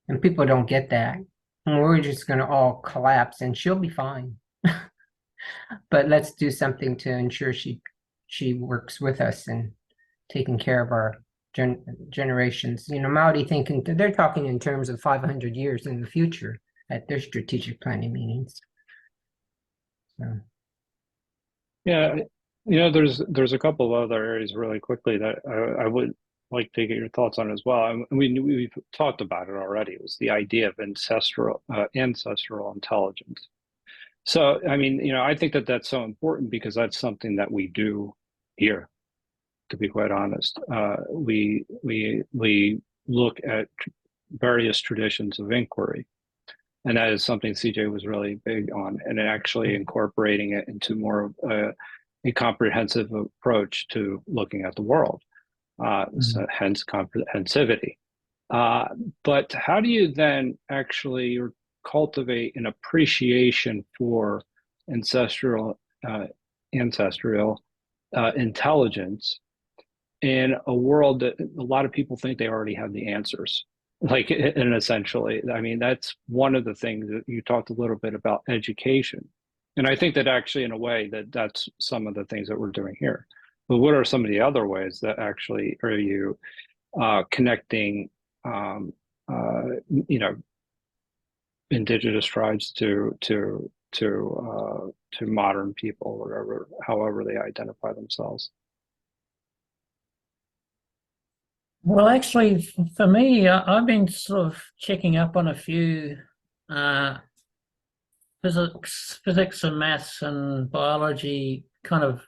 And people don't get that. And we're just going to all collapse, and she'll be fine. But let's do something to ensure she works with us and taking care of our generations. Maori thinking, they're talking in terms of 500 years in the future at their strategic planning meetings. So. Yeah, there's a couple of other areas really quickly that I would like to get your thoughts on as well. And we've talked about it already. It was the idea of ancestral intelligence. So, I mean, I think that that's so important because that's something that we do here, to be quite honest. We look at various traditions of inquiry, and that is something CJ was really big on, and actually incorporating it into more of a comprehensive approach to looking at the world, so hence comprehensivity. But how do you then actually cultivate an appreciation for ancestral intelligence in a world that a lot of people think they already have the answers? And essentially, I mean, that's one of the things that you talked a little bit about, education. And I think that actually, in a way, that's some of the things that we're doing here. But what are some of the other ways that actually are you connecting, indigenous tribes to modern people, however they identify themselves? Well, actually, for me, I've been sort of checking up on a few physics and maths and biology kind of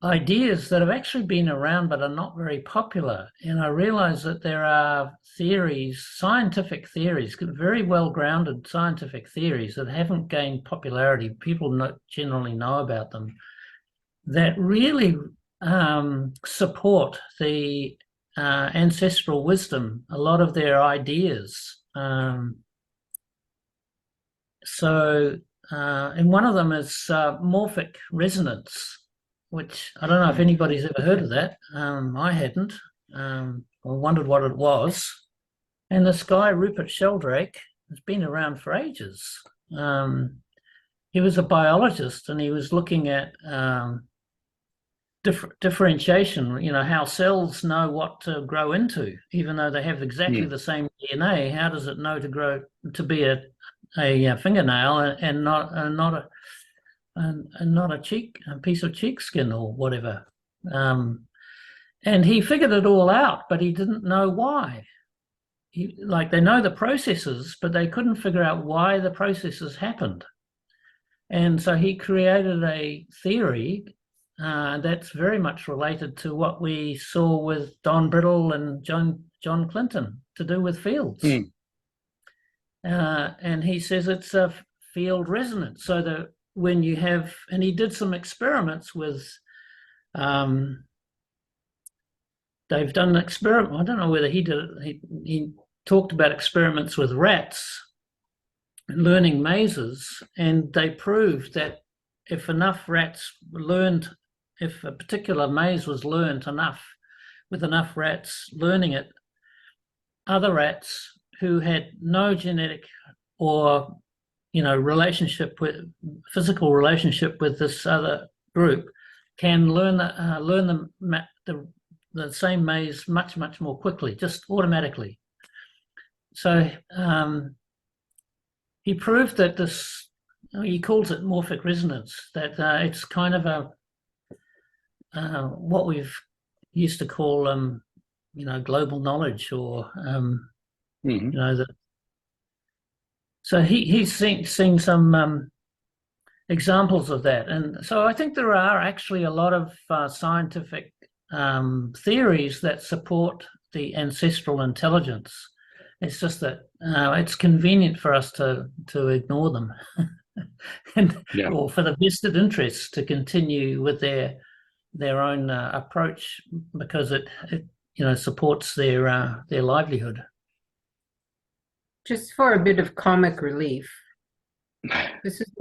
ideas that have actually been around but are not very popular. And I realize that there are scientific theories, very well-grounded scientific theories that haven't gained popularity. People generally know about them, that really support the ancestral wisdom, a lot of their ideas. And one of them is morphic resonance, which I don't know if anybody's ever heard of that. I hadn't. I wondered what it was. And this guy, Rupert Sheldrake, has been around for ages. He was a biologist, and he was looking at differentiation, how cells know what to grow into, even though they have exactly the same DNA. How does it know to be a fingernail and not a piece of cheek skin or whatever? And he figured it all out, but he didn't know why. They know the processes, but they couldn't figure out why the processes happened. And so he created a theory that's very much related to what we saw with Don Brittle and John Clinton to do with fields. And he says it's a field resonance. So that when you have, and he did some experiments with, they've done an experiment. I don't know whether he did it. He talked about experiments with rats learning mazes, and they proved that if enough rats learned, if a particular maze was learned enough, with enough rats learning it, other rats who had no genetic or physical relationship with this other group can learn the same maze much more quickly, just automatically. So he proved that this, he calls it morphic resonance, that it's kind of what we've used to call global knowledge, or so he's seen some examples of that. And so I think there are actually a lot of scientific theories that support the ancestral intelligence. It's just that it's convenient for us to ignore them, or for the vested interests to continue with their own approach, because it supports their livelihood. Just for a bit of comic relief, this is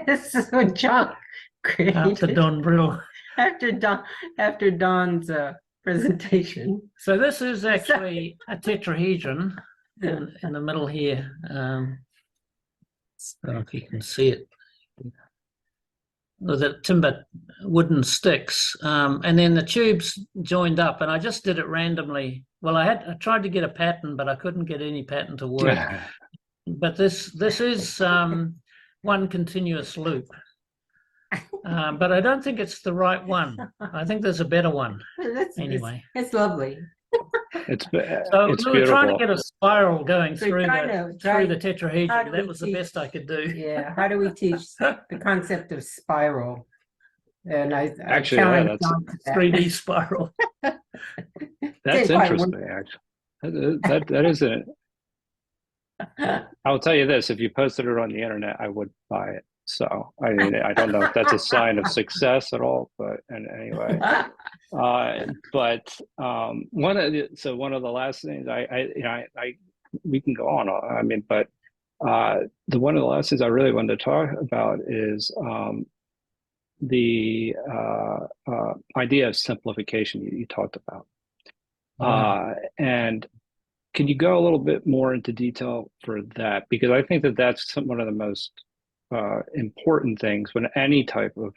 this is what Jon created After Don Brittle. after Don's presentation. So this is actually a tetrahedron in the middle here. I don't know if you can see it. With the timber wooden sticks, and then the tubes joined up, and I just did it randomly. Well, I tried to get a pattern, but I couldn't get any pattern to work. But this is one continuous loop. But I don't think it's the right one. I think there's a better one. Anyway, it's lovely. It's so it's we were beautiful. trying to get a spiral going So through try- the tetrahedron. That we was the teach- best I could do. Yeah, how do we teach the concept of spiral? And I Actually, challenge that's Jon to that. 3D spiral. That's Didn't quite interesting. Actually, that is it. I'll tell you this: if you posted it on the internet, I would buy it. So I mean, I don't know if that's a sign of success at all, but anyway. But one of the last things we can go on. I mean, but one of the last things I really wanted to talk about is the idea of simplification you talked about. And can you go a little bit more into detail for that? Because I think that that's one of the most important things when any type of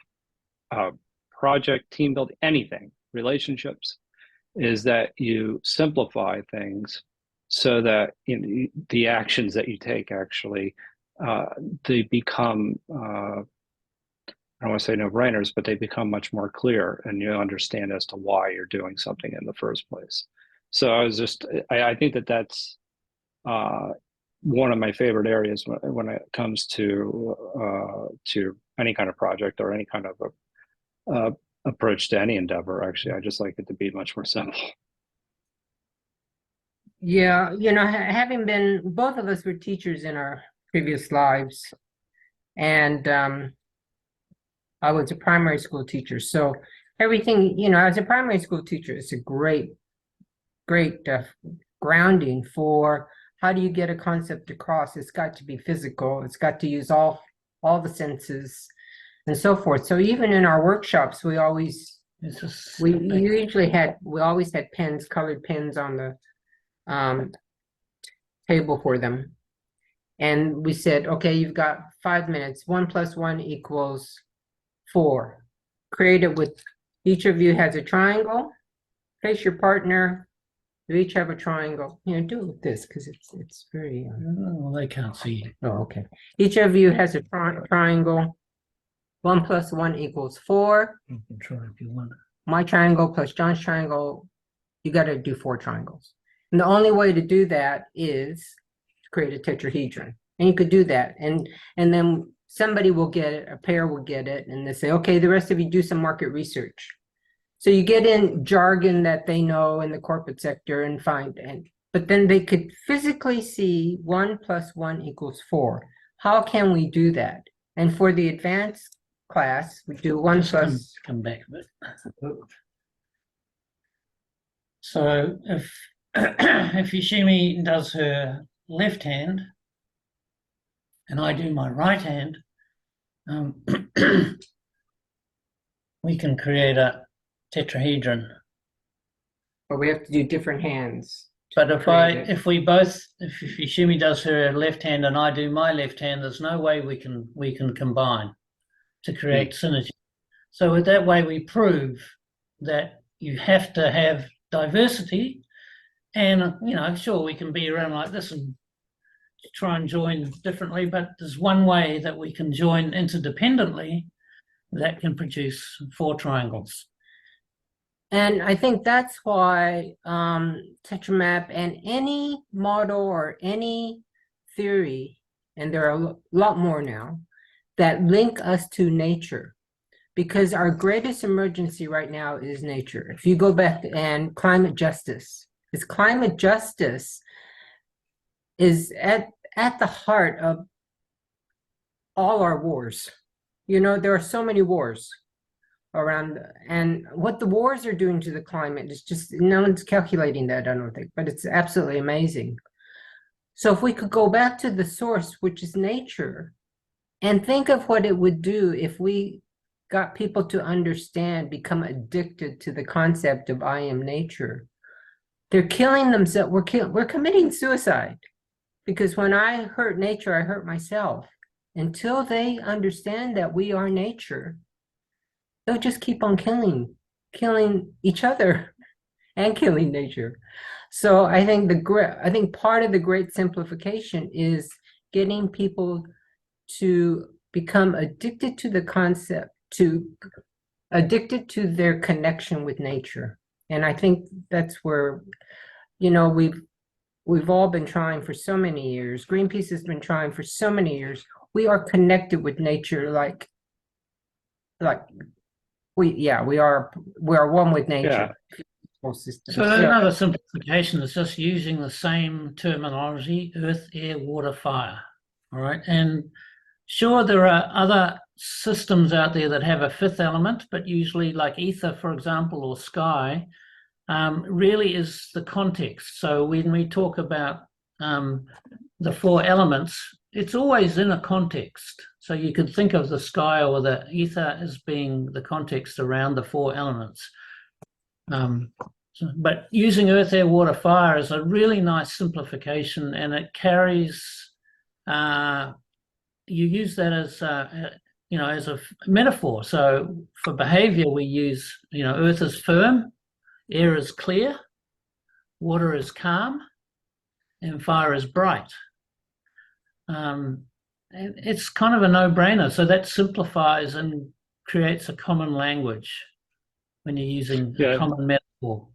project, team building, anything, relationships, is that you simplify things so that the actions that you take actually they become I don't want to say no-brainers, but they become much more clear, and you understand as to why you're doing something in the first place. So I think that that's one of my favorite areas when it comes to any kind of project or any kind of approach to any endeavor. Actually, I just like it to be much more simple. Yeah, having been, both of us were teachers in our previous lives, and I was a primary school teacher. So everything, as a primary school teacher, it's a great grounding for how do you get a concept across. It's got to be physical. It's got to use all the senses and so forth. So even in our workshops, we always had pens, colored pens on the table for them. And we said, okay, you've got 5 minutes. 1 + 1 = 4. Create it with, each of you has a triangle. Face your partner. You each have a triangle. Do it with this because it's very. Oh, they can't see. Oh, okay. Each of you has a triangle. 1 + 1 = 4. You can try if you want. my triangle plus John's triangle, you got to do 4 triangles. And the only way to do that is to create a tetrahedron. And you could do that. And then somebody will get it, a pair will get it, and they say, okay, the rest of you do some market research. So you get in jargon that they know in the corporate sector and but then they could physically see 1 + 1 = 4. How can we do that? And for the advanced class, we do 1 plus. Come back a bit. So if if Yoshimi does her left hand and I do my right hand, we can create a tetrahedron. But we have to do different hands. But if Yoshimi does her left hand and I do my left hand, there's no way we can combine to create synergy. So with that way, we prove that you have to have diversity, and sure, we can be around like this and try and join differently, but there's one way that we can join interdependently that can produce 4 triangles. And I think that's why TetraMap and any model or any theory, and there are a lot more now, that link us to nature. Because our greatest emergency right now is nature. If you go back and climate justice is at the heart of all our wars. There are so many wars around, and what the wars are doing to the climate is just, no one's calculating that, I don't think, but it's absolutely amazing. So if we could go back to the source, which is nature, and think of what it would do if we got people to understand, become addicted to the concept of I am nature. They're killing themselves. We're committing suicide, because when I hurt nature, I hurt myself. Until they understand that we are nature, they'll just keep on killing each other and killing nature. So I think part of the great simplification is getting people to become addicted to the concept, addicted to their connection with nature. And I think that's where, we've all been trying for so many years. Greenpeace has been trying for so many years. We are connected with nature, we are one with nature. Yeah. So another simplification is just using the same terminology: earth, air, water, fire. All right, and sure, there are other systems out there that have a 5th element, but usually, like ether, for example, or sky, really is the context. So when we talk about the 4 elements, it's always in a context. So you could think of the sky or the ether as being the context around the 4 elements. But using earth, air, water, fire is a really nice simplification, and it carries, you use that as as a metaphor. So for behavior, we use, earth is firm, air is clear, water is calm, and fire is bright. It's kind of a no-brainer. So that simplifies and creates a common language when you're using a common metaphor.